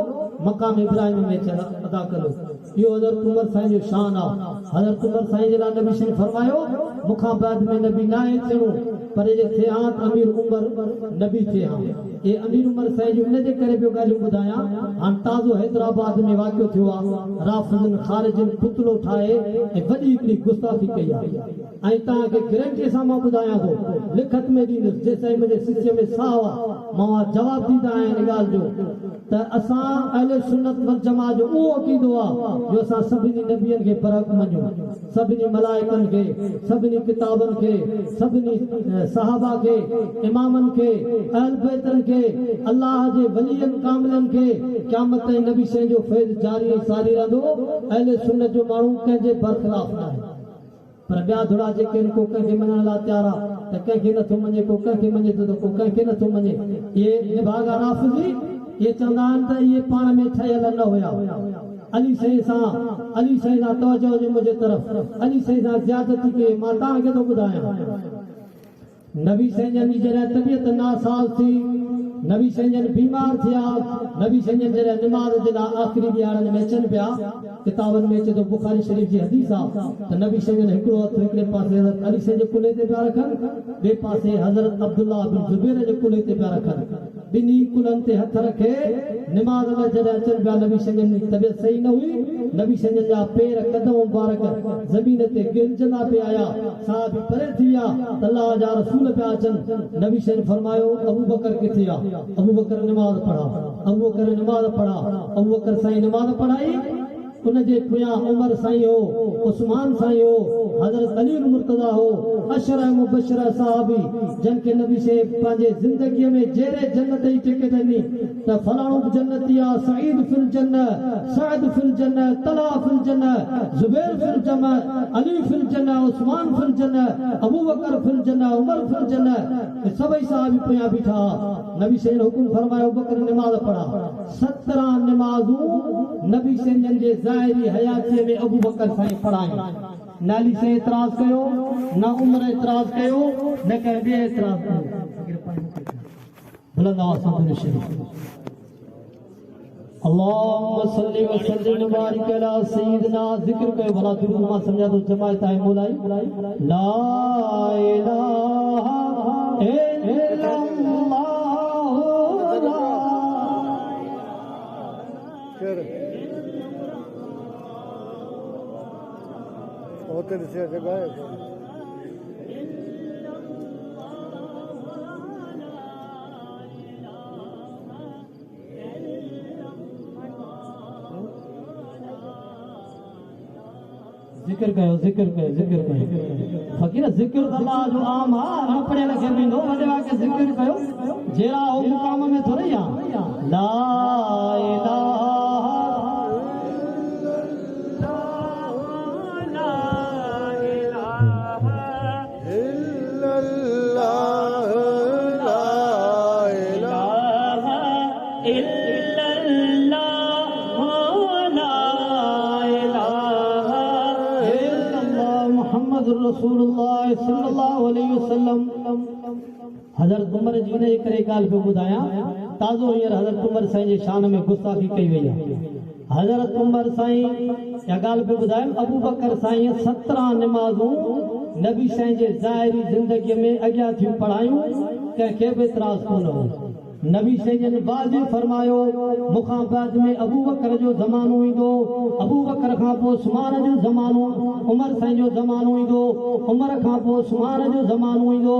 मक़ाम इब्राहिम में अदा कंदो। इहो हज़रत उमर साईं जो शान आहे। हज़रत उमर साईं जे लाइ नबी साईं फरमायो मूंखां बाद में नबी न आहे थियणो, पर जे थे हां त अमीर उमर नबी थे हां। ये अमीर उमर साईं जो इन जे करे ॿियो ॻाल्हियूं ॿुधायां। हाणे ताज़ो हैदराबाद में वाक़ियो थियो आहे, राफ़िज़नि ख़ारिजनि पुतलो ठाहे ऐं वॾी हिकिड़ी गुस्ताखी कई आहे। ऐं तव्हांखे गारंटी सां मां ॿुधायां थो, लिखत में ॾींदुसि जेसिताईं मुंहिंजे सिस्से में साहु आहे मां जवाबु ॾींदा आहियां इन ॻाल्हि जो त असां अहले सुन्नत वल जमा जो उहो अक़ीदो आहे जो असां सभिनी नबियनि खे बरक मञूं, सभिनी मलाइकनि खे, सभिनी किताबनि खे, सभिनी सहाबा खे, इमामनि खे, अहल बैतनि खे, अल्लाह जे वलीअनि कामिलनि खे क़यामत ताईं नबी साईं जो फैज़ जारी ऐं सारी रहंदो। अहले सुन्नत जो माण्हू कंहिंजे बरख़िलाफ़ न आहे। पर ॿिया थोरा जेके को कंहिंखे मञण लाइ तयारु आहे त कंहिंखे नथो मञे, को कंहिंखे मञे थो त को कंहिंखे नथो मञे। इहे निभागा राफ़िज़ी इहे चवंदा आहिनि त इहे पाण में ठहियल न हुया। अली साईं सां तवजो हुजे मुंहिंजे तरफ़, अली साईं सां ज़्यादती कई। मां तव्हांखे थो ॿुधायां नबी साईं जी जॾहिं तबियत नासाज़ थी, नबी साईं जन बीमार थिया, नबी साईं जन जॾहिं निमाज़ जे लाइ आख़िरी ॾियारनि में अचनि पिया, किताबनि में अचे थो बुखारी शरीफ़ जी हदीस आहे त नबी साईं जन हिकिड़ो हथु हिकिड़े पासे हज़रत अली साईं जे कुल्हे ते पिया रखनि, ॿिए पासे हज़रत अब्दुल्लाह बिन ज़ुबैर जे कुल्हे ते पिया रखनि। ॿिन्ही कुल्हनि ते हथ रखे निमाज़ में जॾहिं अचनि पिया, नबी साईं जी तबियत सही न हुई, नबी साईं जा पेर कदम मुबारक ज़मीन ते गिरजंदा पिया आया, साह बि परे थी विया त अल्लाह जा रसूल पिया अचनि। नबी साईं फरमायो अबू बकर किथे आहे? अबू बकर नमाज़ पढ़ा, अबू बकर नमाज़ पढ़ा, अबू बकर साईं नमाज़ पढ़ाई। उनजे पुयां उमर साईं हो, उस्मान साईं हो, हज़रत अली मुर्तज़ा हो, अशरा मुबशरा साहबी जन के नबी से पंहिंजे ज़िंदगीअ में जहिड़े जन्नत जी टिकट ॾिनी त फलाणो जन्नती आहे, सईद फिल जन्नत, सअद फिल जन्नत, तला फिल जन्नत, ज़ुबैर फिल जन्नत, अली फिल जन्नत, उस्मान फिल जन्नत, अबू बकर फिल जन्नत, उमर फिल जन्नत। सभई साहबी पुयां बीठा। नबी से हुकुम फरमायो बकर नमाज़ पढ़ा। 17 नमाज़ूं नबी से जे ज़ाहिरी हयाती में अबू बकर साईं पढ़ाई। नाली से एतराज़ कयो न, उमर एतराज़ कयो न, कंहिं ॿिए एतराज़ कयो। बुलंद आवाज़ सां दुरूद शरीफ़। अल्लाहुम्मा सल्ली व सल्लिम व बारिक अला सय्यिदना। ज़िक्र कयो भला दुरूद मां समझा तो जमायत आहे मोलाई ला इलाहा इल्लल्लाह। तेरी से जगह है जिक्र कयो जिक्र कयो जिक्र कयो फकीर जिक्र अल्लाह जो आम आ न पढ़े लगे बिंदो वजवा के जिक्र कयो जेरा हो मुकाम में थोड़ी आ ला इलाहा रसूलुल्लाह सल्लल्लाहु अलैहि वसल्लम हज़रत उमर जी ने करे ॻाल्हि पे ॿुधाया ताज़ो हींअर हज़रत उमर साईं जे शान में गुस्ताखी कई वई आहे हज़रत उमर साईं या ॻाल्हि पे ॿुधायो अबू बकर साईं 17 नमाज़ूं नबी साईं जे ज़ाहिरी ज़िंदगीअ में अॻियां थियूं पढ़ायूं कंहिंखे बि इतराज़ कोन हो नबी सैयद वाज़िब फरमायो मुखां बाद में अबू बकर जो ज़मानो ईंदो अबू बकर खां पोइ उस्मान जो ज़मानो उमर साईं जो ज़मानो ईंदो उमर खां पोइ उस्मान जो ज़मानो ईंदो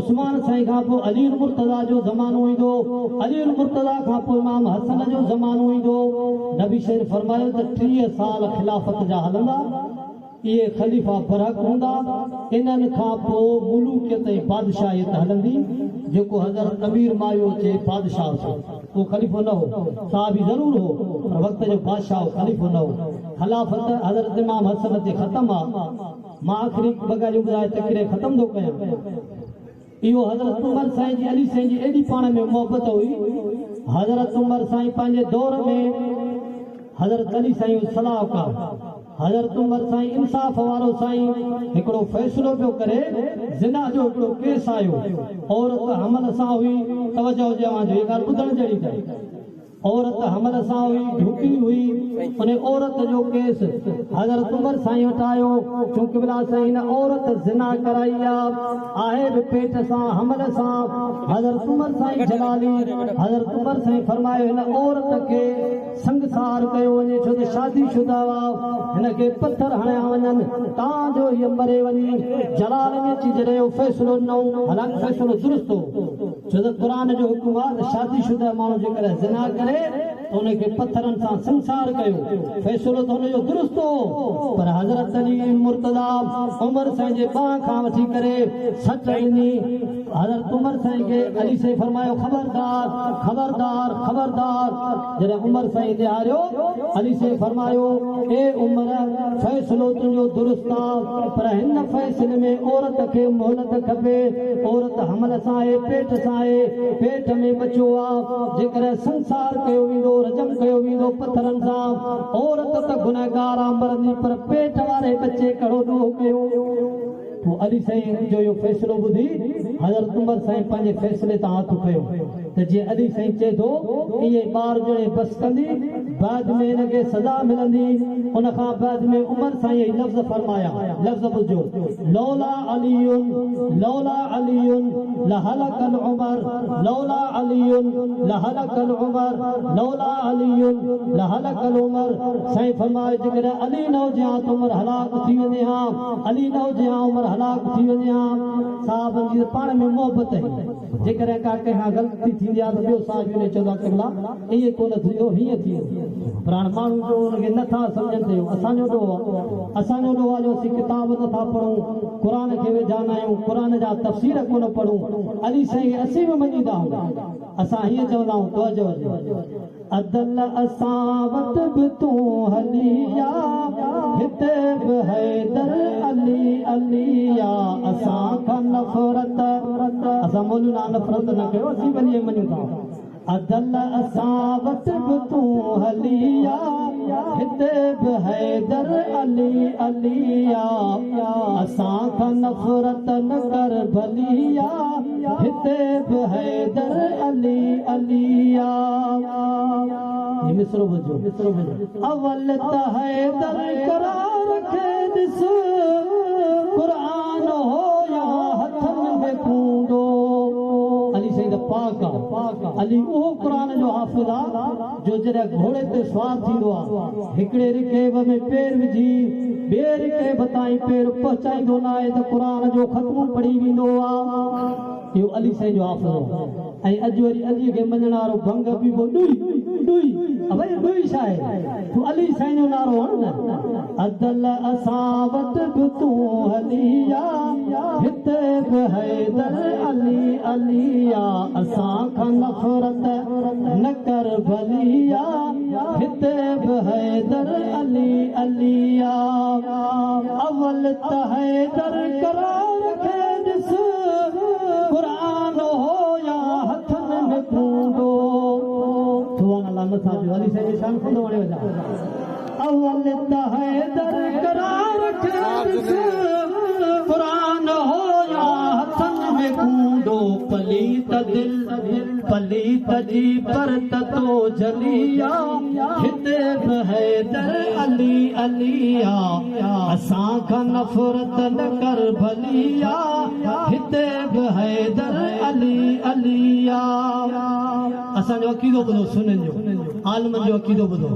उस्मान साईं खां पोइ अली मुर्तज़ा जो ज़मानो ईंदो अली मुर्तज़ा खां पोइ इमाम हसन जो ज़मानो ईंदो नबी सैयद फरमायो त 30 साल खिलाफ़त जा हलंदा ये खलीफ़ा फरक हूंदा इन्हनि खां पोइ मुलूकियत ऐं बादशाहियत हलंदी जेको हज़रत अमीर मायो चे बादशाह हो वो खलीफ़ो न हो साहबी ज़रूर हो पर वक़्त जो बादशाह हो खलीफ़ो न हो खिलाफ़त हज़रत इमाम हसन ते ख़त्म आहे मां आख़िरी ॿ ॿुधाए तकरे ख़त्म थो कयां इहो हज़रत उमर साईं जी अली साईं जी एॾी पाण में मोहबत हुई हज़रत उमर साईं पंहिंजे दौर में हज़रत अली साईं सलाहकार हज़रत उमर साईं इंसाफ़ वारो साईं हिकिड़ो फ़ैसिलो पियो करे ज़िना जो हिकिड़ो केस आयो औरत हमल सां हुई तवजो हुजे जो ॻाल्हि ॿुधण जहिड़ी अथई औरत हमल सां हुई ढुकी हुई उन औरत जो केस हज़रत उमर साईं वटि आयो चूंकि बिला साईं हिन औरत ज़िना कराई आहे बि पेट सां हमल सां हज़रत उमर साईं जलाली हज़रत उमर साईं फरमायो हिन औरत खे संगसार कयो वञे छो त शादीशुदा हुआ हिनखे पत्थर हणिया वञनि तव्हांजो हीअ मरे वञी जलाल में अची जॾहिं फ़ैसिलो न हालांकि फ़ैसिलो दुरुस्त हो छो त क़ुर जो हुकुम आहे त शादीशुदा माण्हू जेकॾहिं ज़िना करे तो उनके पत्थरन सां संसार कयो फैसलो तो उनजो दुरुस्त हो पर हज़रत अली मुर्तज़ा उमर साईं जे बाह खां वठी करे सच ॾिनी हज़रत उमर साईं खे अली साईं फरमायो खबरदार खबरदार खबरदार जॾहिं उमर साईं निहारियो अली साईं फरमायो ए उमर फैसलो तुंहिंजो दुरुस्त आहे पर हिन फैसले में औरत खे मोहलत खपे औरत हमल सां आहे पेट सां आहे पेट में बचो आहे जेकॾहिं संसार कयो वेंदो रजम कयो वेंदो पत्थरनि सां औरत त गुनहगार आहे मरंदी पर पेट वारे बच्चे कहिड़ो ॾोह कयो तो अली साईं जो यो फैसलो ॿुधी हज़रत उमर साईं पंहिंजे फैसले तां हथ खयो त जीअं अली साईं चए थो इहे ॿार ॼणे बस कंदी बाद में हिनखे सज़ा मिलंदी उन खां बाद में उमर साईं लफ़्ज़ फरमाया लफ़्ज़ ॿुधो लौला अलियुन लहलकल उमर लौला अलियुन लहलकल उमर लौला अलियुन लहलकल उमर साईं फरमायो जेकॾहिं अली न हुजे हा त उमर हलाक थी वञे हा अली न हुजे हा उमर हलाक थी वञे हा साहबनि जी पाण में मोहबत आहे जेकॾहिं का कंहिं ग़लती थींदी आहे त ॿियो साहिब ने चवंदो आहे किबला ईअं कोन थियो हीअं थी पर हाणे माण्हू जो हुनखे नथा सम्झनि थियो असांजो ॾोह आहे जो असीं किताब नथा पढ़ूं क़ुर खे विझाना आहियूं क़ुर जा तफ़सीर कोन पढ़ूं अली साईं असीं बि मञींदा आहियूं असां हीअं चवंदा आहियूं तवजो अदल असां वटि बि तूं हलिया हिते बि हैदर अली अलिया असां खां नफ़रत असां मौलना नफ़रत न कयो असीं वञी मञूं था अदल असां वटि बि तूं हलिया हिते बि हैदर अली अलिया असां खां नफ़रत न कर भलिया हिते बि हैदर अली अलिया मिसरो बुझो अवल त हैदर करार खे ॾिस क़ुरान हो या हथनि में कूंदो अली साईं पाक आहे अली उहो क़ुरान जो हाफ़िज़ आहे जो जॾहिं घोड़े ते सवार थींदो आहे हिकिड़े रिकेब में पेर विझी बेर के बताई पेर पहुंचाईंदो ना आहे त क़ुरान जो ख़त्मो पढ़ी वेंदो आहे। इहो अली साईं जो हाफ़िज़ हो। ऐं अॼु वरी अलीअ खे मञण वारो भंग पीबो ॾुई भई ॾुई छा आहे, तूं अली साईं जो नारो हण न। अदल असां वटि बि तूं हली आ, हिते बि हैदर अली अली आ, असां खां नफ़रत न कर भली आ, हिते बि हैदर अली अली आ। अवल त हैदर करार खे ॾिस, क़ुरान हो या हथनि में कूंडो। सुभान अल्लाह नथा जो अली साईं शान खुद वणे वजा। अवल त हैदर करार खे ॾिस, क़ुरान हो या हथनि में कूंडो। पलीत दिल पलीत जी परत तो जलिया, हिते बि हैदर अली अली आ, असां खां नफ़रत न कर भली आ, हिते बि हैदर अली अली आ। असांजो अक़ीदो ॿुधो, सुननि जो आलमनि जो अक़ीदो ॿुधो।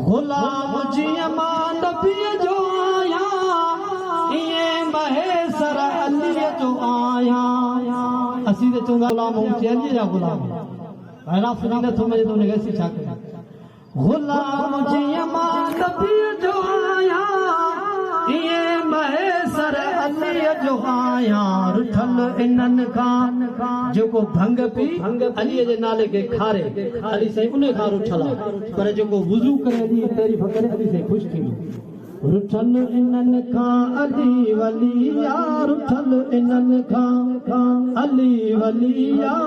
ग़ुलाम जीअं मां नबीअ जो आहियां, ईअं महेसर अलीअ जो आहियां। असीं त चवंदा ग़ुलाम अलीअ जा ग़ुलाम, अहिड़ा सुनी नथो मज़े त उनखे असीं छा कयूं। ग़ुलाम जीअं मां नबीअ जो आहियां, ईअं महेसर अलीअ जो आहियां। रुठल इन्हनि खां जेको भंग पी अलीअ जे नाले खे खारे, अली साईं उन खां रुठल आहे, पर जेको वुज़ू करे अली तारीफ़ करे अली साईं ख़ुशि थींदो। रुठल इन्हनि खां अली वली आ, रुठल इन्हनि खां अली वली आ,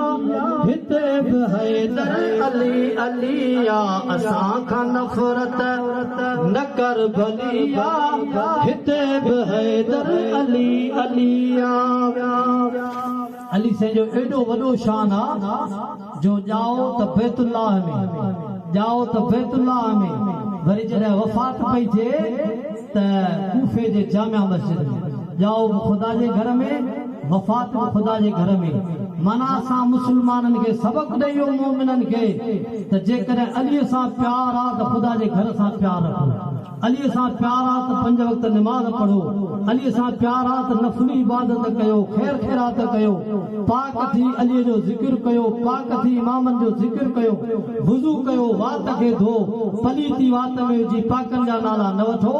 हिते बि हैदर अली अली आ, असां खां नफ़रत न कर भली आ, हिते बि हैदर अली अली आ। अली साईं जो एॾो वॾो शान आहे जो ॼाओ त बैतुल्लाह में, ॼाओ त बैतुल्लाह में, वरी जॾहिं वफ़ात पई थिए त कूफे जे जामिया मस्जिद में, ॼाओ ख़ुदा जे घर में, वफ़ात ख़ुदा जे घर में। माना असां मुस्लमाननि खे सबक़ ॾेयो मोमिननि खे त जेकॾहिं अलीअ सां प्यार आहे त ख़ुदा जे घर सां प्यार रखो, अलीअ सां प्यार आहे त 5 वक़्त निमाज़ पढ़ो, अलीअ सां प्यार आहे त नफ़ली इबादत कयो, ख़ैर ख़ैरात कयो, पाक थी अलीअ जो ज़िक्र कयो, पाक थी इमामनि जो ज़िक्र कयो, वुज़ू कयो, वात खे धो, पलीती वात में विझी पाकनि जा नाला न वठो।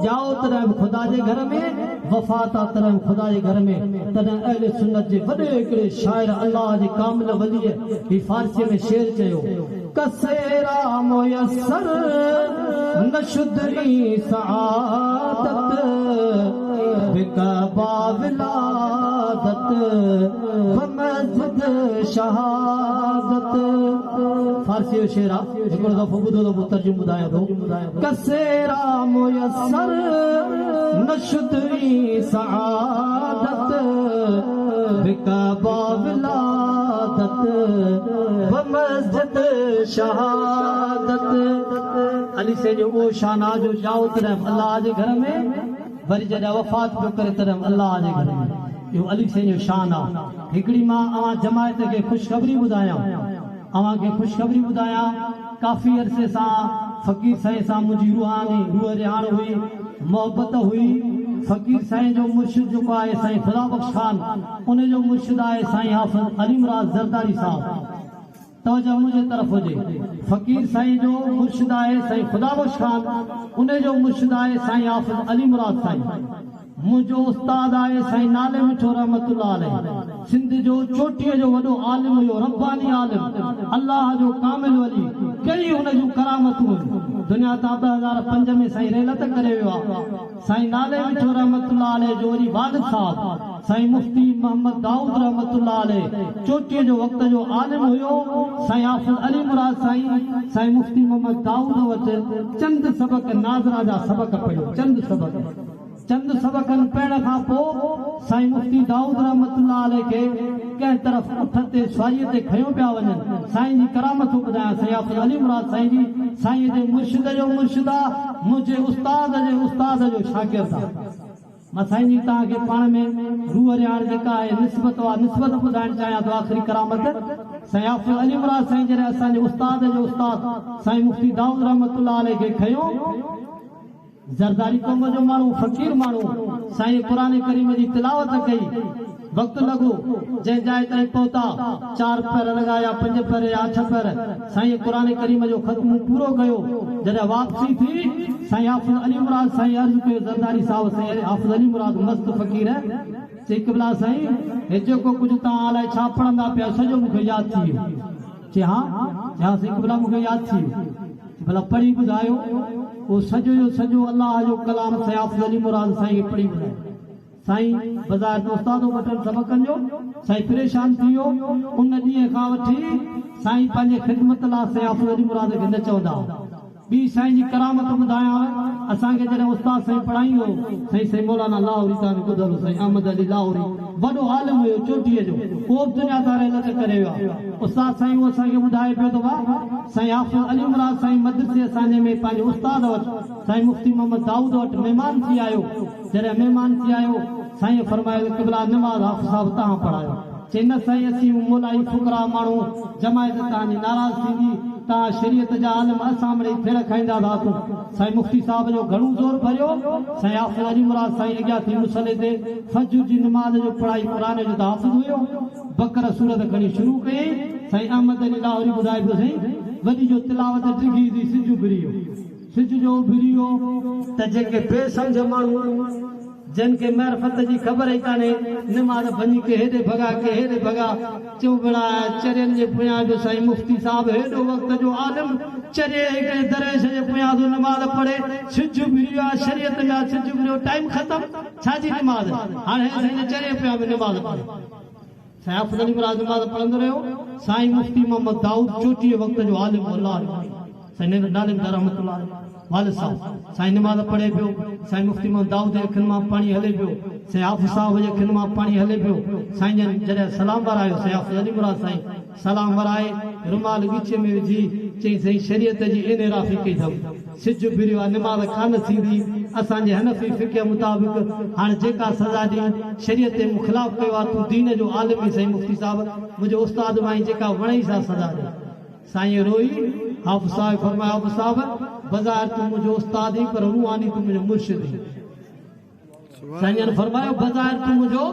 जाओ तॾहिं ख़ुदा जे घर में, वफ़ात आहे तॾहिं ख़ुदा जे घर में। तॾहिं अहले सुन्नत जे वॾे हिकिड़े शाइर अल्लाह जे कामिल वलीअ ही फ़ारसीअ में शेर चयो, कसेरा मुयसर न शुदरी सआदत, बिकबा विलादत बमस्जिद शहादत। फारसी जो शेर आहे, हिकिड़ो दफ़ो ॿुधो त पोइ तर्जुमो ॿुधायां थो। कसेरा मुयसर न शुदरी सआदत, बिकबा विलादत बमस्जिद शहादत। अली साईं जो उहो शान आहे जो ॼाओ तॾहिं अलाह जे घर में, वरी जॾहिं वफ़ात पियो करे तॾहिं अलाह जे घर में। इहो अली साईं जो शान आहे। हिकिड़ी मां अवां जमायत खे ख़ुशख़बरी ॿुधायां, अवां खे ख़ुशख़बरी ॿुधायां। काफ़ी अरसे सां फ़क़ीर साईं सां मुंहिंजी रूहानी रूह रिहाण हुई, मोहबत हुई। फ़क़ीर साईं जो मुर्शिद जेको आहे साईं ख़ुदा बख़्श ख़ान, उन जो मुर्शिद आहे साईं हाफ़िज़ अली मुराद ज़रदारी साहब। तवजह मुंहिंजे तरफ़ हुजे। फ़क़ीर साईं जो मुर्शिद आहे साईं ख़ुदा बख़्श ख़ान, उन जो मुर्शिद आहे साईं हाफ़िज़ अली मुराद साईं। मुंहिंजो उस्ताद आहे साईं नाले मिठो रहमतुल्लाह अलैह। सिंध जो चोटीअ जो वॾो आलिम हुयो, रब्बानी आलिम, अल्लाह जो कामिल वली। कई हुन जूं करामतूं दुनिया तां 2005 में साईं रहलत करे वियो आहे। साईं नाले मिठो रहमतुल्लाह अलैह जो वरी वालिद साहब साईं मुफ्ती मोहम्मद दाऊद रहमतुल्लाह अलैह चोटीअ जो वक़्त जो आलिम हुयो। साईं हाफ़िज़ अली मुराद साईं साईं मुफ्ती मोहम्मद दाऊद वटि चंद सबक नाज़रा जा सबक पढ़ियो। चंद सबकनि पढ़ण खां पोइ साईं मुफ्ती दाऊद रहमतुल्लाह अलैह खे कंहिं तरफ़ उठ ते स्वारीअ ते खयो पिया वञनि। साईं जी करामतूं ॿुधायां। साईं हाफ़िज़ अली मुराद साईं जी साईं जे मुर्शिद जो मुर्शिद आहे, मुंहिंजे उस्ताद जो शागिर्द आहे। मां साईं जी तव्हांखे पाण में रूह रिहाण जेका आहे निस्बत ॿुधाइण चाहियां थो। आख़िरी करामत साईं हाफ़िज़ अली मुराद साईं जॾहिं असांजे उस्ताद जो उस्ताद साईं मुफ्ती दाऊद रहमतुल्लाह अलैह खे खयो ज़रदारी क़ौम जो माण्हू फ़क़ीर माण्हू साईं क़ुरान करीम जी तिलावत कई वक्त लगो जंहिं जाइ ताईं पहुता 4 पैर लगाया 5 पैर या 8 पैर साईं क़ुरान करीम जो ख़त्म पूरो कयो जॾहिं वापसी थी साईं हाफ़िज़ अली मुराद साईं अर्ज़ कयो ज़रदारी साहब साईं हाफ़िज़ अली मुराद मस्त फ़क़ीर चई क़िबला साईं हे जेको कुझु तव्हां अलाए छा पढ़ंदा पिया सॼो मूंखे यादि थी वियो चई हा साईं क़िबला मूंखे यादि थी वियो भला पढ़ी ॿुधायो वो सॼो अल्लाह जो कलाम साईं हाफ़िज़ अली मुराद साईं खे पढ़ी ॿुधायो साईं बाज़ार जो उस्तादो वठण सबक़नि जो साईं परेशान थी वियो उन ॾींहं खां वठी साईं पंहिंजे ख़िदमत लाइ साईं हाफ़िज़ अली मुराद खे न चवंदा ॿी साईं जी करामत ॿुधायां असांखे जॾहिं उस्ताद साईं पढ़ाईंदो साईं मौलाना लाहौरी तव्हां ॿुधल साईं अहमद अली लाहौरी वॾो आलिम हुयो चोटीअ जो उहो बि दुनिया तारे लत करे वियो आहे उस्ताद साईं उहो असांखे ॿुधाए पियो थो साईं हाफ़िज़ अली मुराद साईं मदरसे असांजे में पंहिंजे उस्ताद वटि साईं मुफ्ती मोहम्मद दाऊद वटि महिमान थी आयो जॾहिं महिमान थी आयो साईं फरमायो क़िबला नमाज़ हाफ़िज़ साहब तव्हां पढ़ायो चई न साईं असीं मोलाई फुकरा माण्हू जमायत तव्हांजी नाराज़ थींदी तव्हां शरीयत जा आलिम असां मिड़ई फेर खाईंदा हुआसीं साईं मुफ्ती साहब जो घणो ज़ोर भरियो साईं हाफ़िज़ अली मुराद साईं अॻियां थी मुसले ते फजर जी नमाज़ जो पढ़ाई क़ुरान जो हाफ़िज़ हुयो बकर सूरत खणी शुरू कई साईं अहमद अली लाहौरी ॿुधाए पियो साईं वॾी जो तिलावत डिघी थी सिज जो बिरियो त जेके बेसम्झ माण्हू जिनके मारिफत जी ख़बर ही काने नमाज़ वञी के हेॾे भॻा चुबड़ा चरियन जे पुयां जो साईं मुफ्ती साहब हेॾो वक़्त जो आलिम चरे हिकिड़े दरेश जे पुयां जो नमाज़ पढ़े सिज बिरियो शरीयत में सिज बिरियो टाइम ख़त्म छाजी नमाज़ हाणे साईं चरे पिया में नमाज़ पढ़े साईं हाफ़िज़ अली मुराद नमाज़ पढ़ंदो रहियो साईं मुफ्ती मोहम्मद दाऊद चोटी वक़्त जो आलिम अल्लाह साईं नालिम रहमतुल्लाह वालिद साहब साईं नमाज़ पढ़े पियो साईं मुफ्ती मोहम्मद दाऊद जे अखियुनि मां पाणी हले पियो साईं हाफ़िज़ साहब जे अखियुनि मां पाणी हले पियो साईं जन जॾहिं सलाम वरायो साईं हाफ़िज़ अली मुराद साईं सलाम वराए रुमाल विच में विझी चई साईं शरीयत जी इन राफ़ी कई अथमि सिज बिरियो आहे नमाज़ कान थींदी असांजे हनफ़ी फ़िक़ह मुताबिक़ हाणे जेका सज़ा ॾी शरीयत जे मुख़िलाफ़ कयो आहे तूं दीन जो आलिम ई साईं मुफ्ती साहब मुंहिंजो उस्ताद मां जेका वणई सा सज़ा ॾे साईं रोई हाफ़िज़ साहब फरमाया हाफ़िज़ साहब बाज़ार तू मुझे उस्ताद ही पर रूहानी तू मुझे मुर्शिद ही साईं फरमायो बाज़ार तू मुझो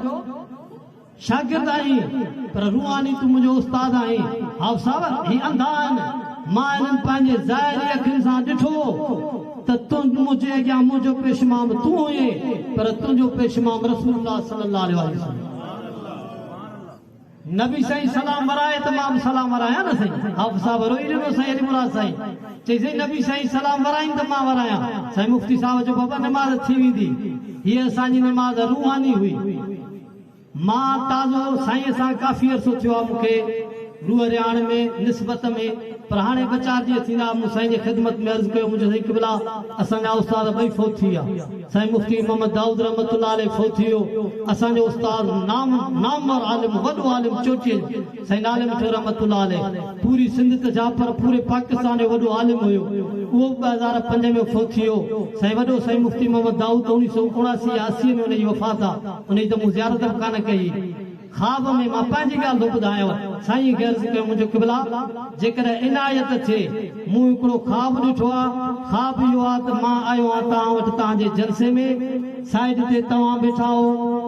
शागिर्द आई पर रूहानी तू मुझे उस्ताद आई हाफ़िज़ साहब ही अंधा आहिनि मां इन्हनि पंहिंजे ज़ाहिरी अखियुनि सां ॾिठो त तू मुझे अॻियां मुंहिंजो पेशमाम तू हुए पर तुंहिंजो पेशमाम रसूलुल्लाह सल्लल्लाहु अलैहि वसल्लम नबी साईं सलाम वराए त मां सलाम वराया न साईं हाफ़िज़ साहब रोई ॾिनो साईं अली मुराद साईं चई साईं नबी साईं सलाम वराइनि त मां वराया साईं मुफ्ती साहब जो बाबा नमाज़ थी वेंदी हीअ असांजी नमाज़ रूहानी हुई मां ताज़ो साईं सां काफ़ी अर्सो थियो आहे मूंखे रूह रियाण में निस्बत में पर हाणे बचार जीअं थींदा मूं साईं जी ख़िदमत में अर्ज़ु कयो मुंहिंजो साईं क़िबला असांजा उस्ताद ॿई फ़ौत थी विया साईं मुफ्ती मोहम्मद दाऊद रहमतुल्लाह अलैह फ़ौत थी वियो असांजो उस्ताद नामवर आलिम वॾो आलिम चोटीअ साईं नालिम थियो रहमतुल्लाह अलैह पूरी सिंध त जाफ़र पूरे पाकिस्तान जो वॾो आलिम हुयो उहो 2005 में फ़ौत थी वियो साईं वॾो साईं मुफ्ती मोहम्मद दाऊद 1979 या 80 में हुनजी वफ़ात आहे उनजी त मूं ज़ियारत बि कान कई ख़्वाब में मां पंहिंजी ॻाल्हि थो ॿुधायांव साईं खे अर्ज़ु कयो मुंहिंजो क़िबला जेकॾहिं इनायत थिए मूं हिकिड़ो ख़्वाब ॾिठो आहे ख़्वाब इहो आहे त मां आयो आहियां तव्हां वटि तव्हांजे जलसे में साइड ते तव्हां वेठा हो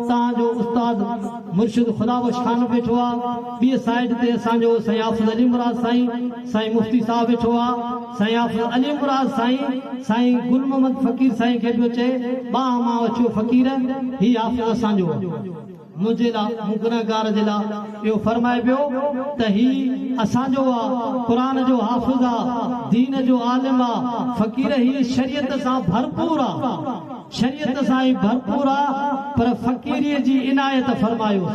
तव्हांजो उस्ताद मुर्शिद ख़ुदाबख़्श ख़ान वेठो आहे ॿिए साइड ते असांजो साईं हाफ़िज़ अली मुराद साईं मुफ्ती साहब वेठो आहे साईं हाफ़िज़ अली मुराद साईं गुल मोहम्मद फ़क़ीर साईं खे पियो चए ॿाह मां अचो फ़क़ीर ही हाफ़िज़ असांजो मुझे लाइ गुनहगार जे लाइ इहो फरमाए पियो त ही असांजो आहे क़ुरान जो हाफ़िज़ आहे दीन जो आलिम आहे फ़क़ीर ही शरीयत सां भरपूर आहे शरीयत सां ई भरपूर आहे पर फ़क़ीरीअ जी इनायत फरमायो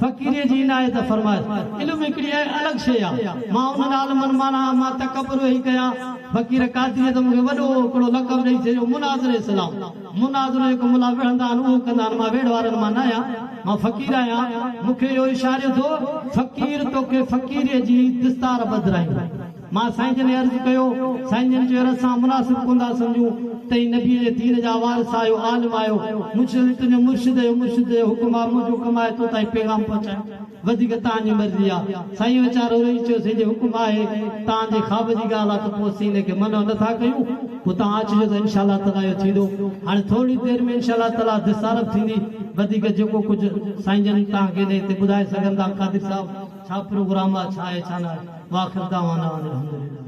फ़क़ीरीअ जी इनायत फरमायो इल्मु हिकिड़ी अलॻि शइ आहे मां उन्हनि आलिमनि मां तकबर वेही कयां फ़क़ीर कादरी त मूंखे वॾो हिकिड़ो लक़ब ॾेई छॾियो मुनाज़िर इस्लाम मुनाज़िरो जेको मुला विढ़ंदा आहिनि उहो कंदा आहिनि मां वेड़ वारनि मां न आहियां मां फ़क़ीर आहियां मूंखे इहो इशारो थियो फ़क़ीर तोखे फ़क़ीरीअ जी दस्तार बदिराई मां साईं जन अर्ज़ कयो साईं जन जो असां मुनासिब कोन था सम्झूं तई नबी जे दीन जा वारिस आयो आलिम आयो मुर्शिद तुंहिंजो मुर्शिद जो हुकुम आहे मुंहिंजो कमु आहे तो ताईं पैगाम पहुचाए वधीक तव्हांजी मर्ज़ी आहे साईं वीचारो रही चयो सॼो हुकुम आहे तव्हांजे ख़्वाब जी ॻाल्हि आहे त पोइ असीं हिनखे मना नथा कयूं पोइ तव्हां अचिजो त इनशा ताला इहो थींदो हाणे थोरी देरि में इनशा ताला दिसारत थींदी वधीक जेको कुझु साईं जन तव्हांखे हिते ॿुधाए सघंदा कादिर साहिब छा प्रोग्राम आहे छा आहे छा न आहे वाखिर दावाना अल्हम्दुलिल्लाह।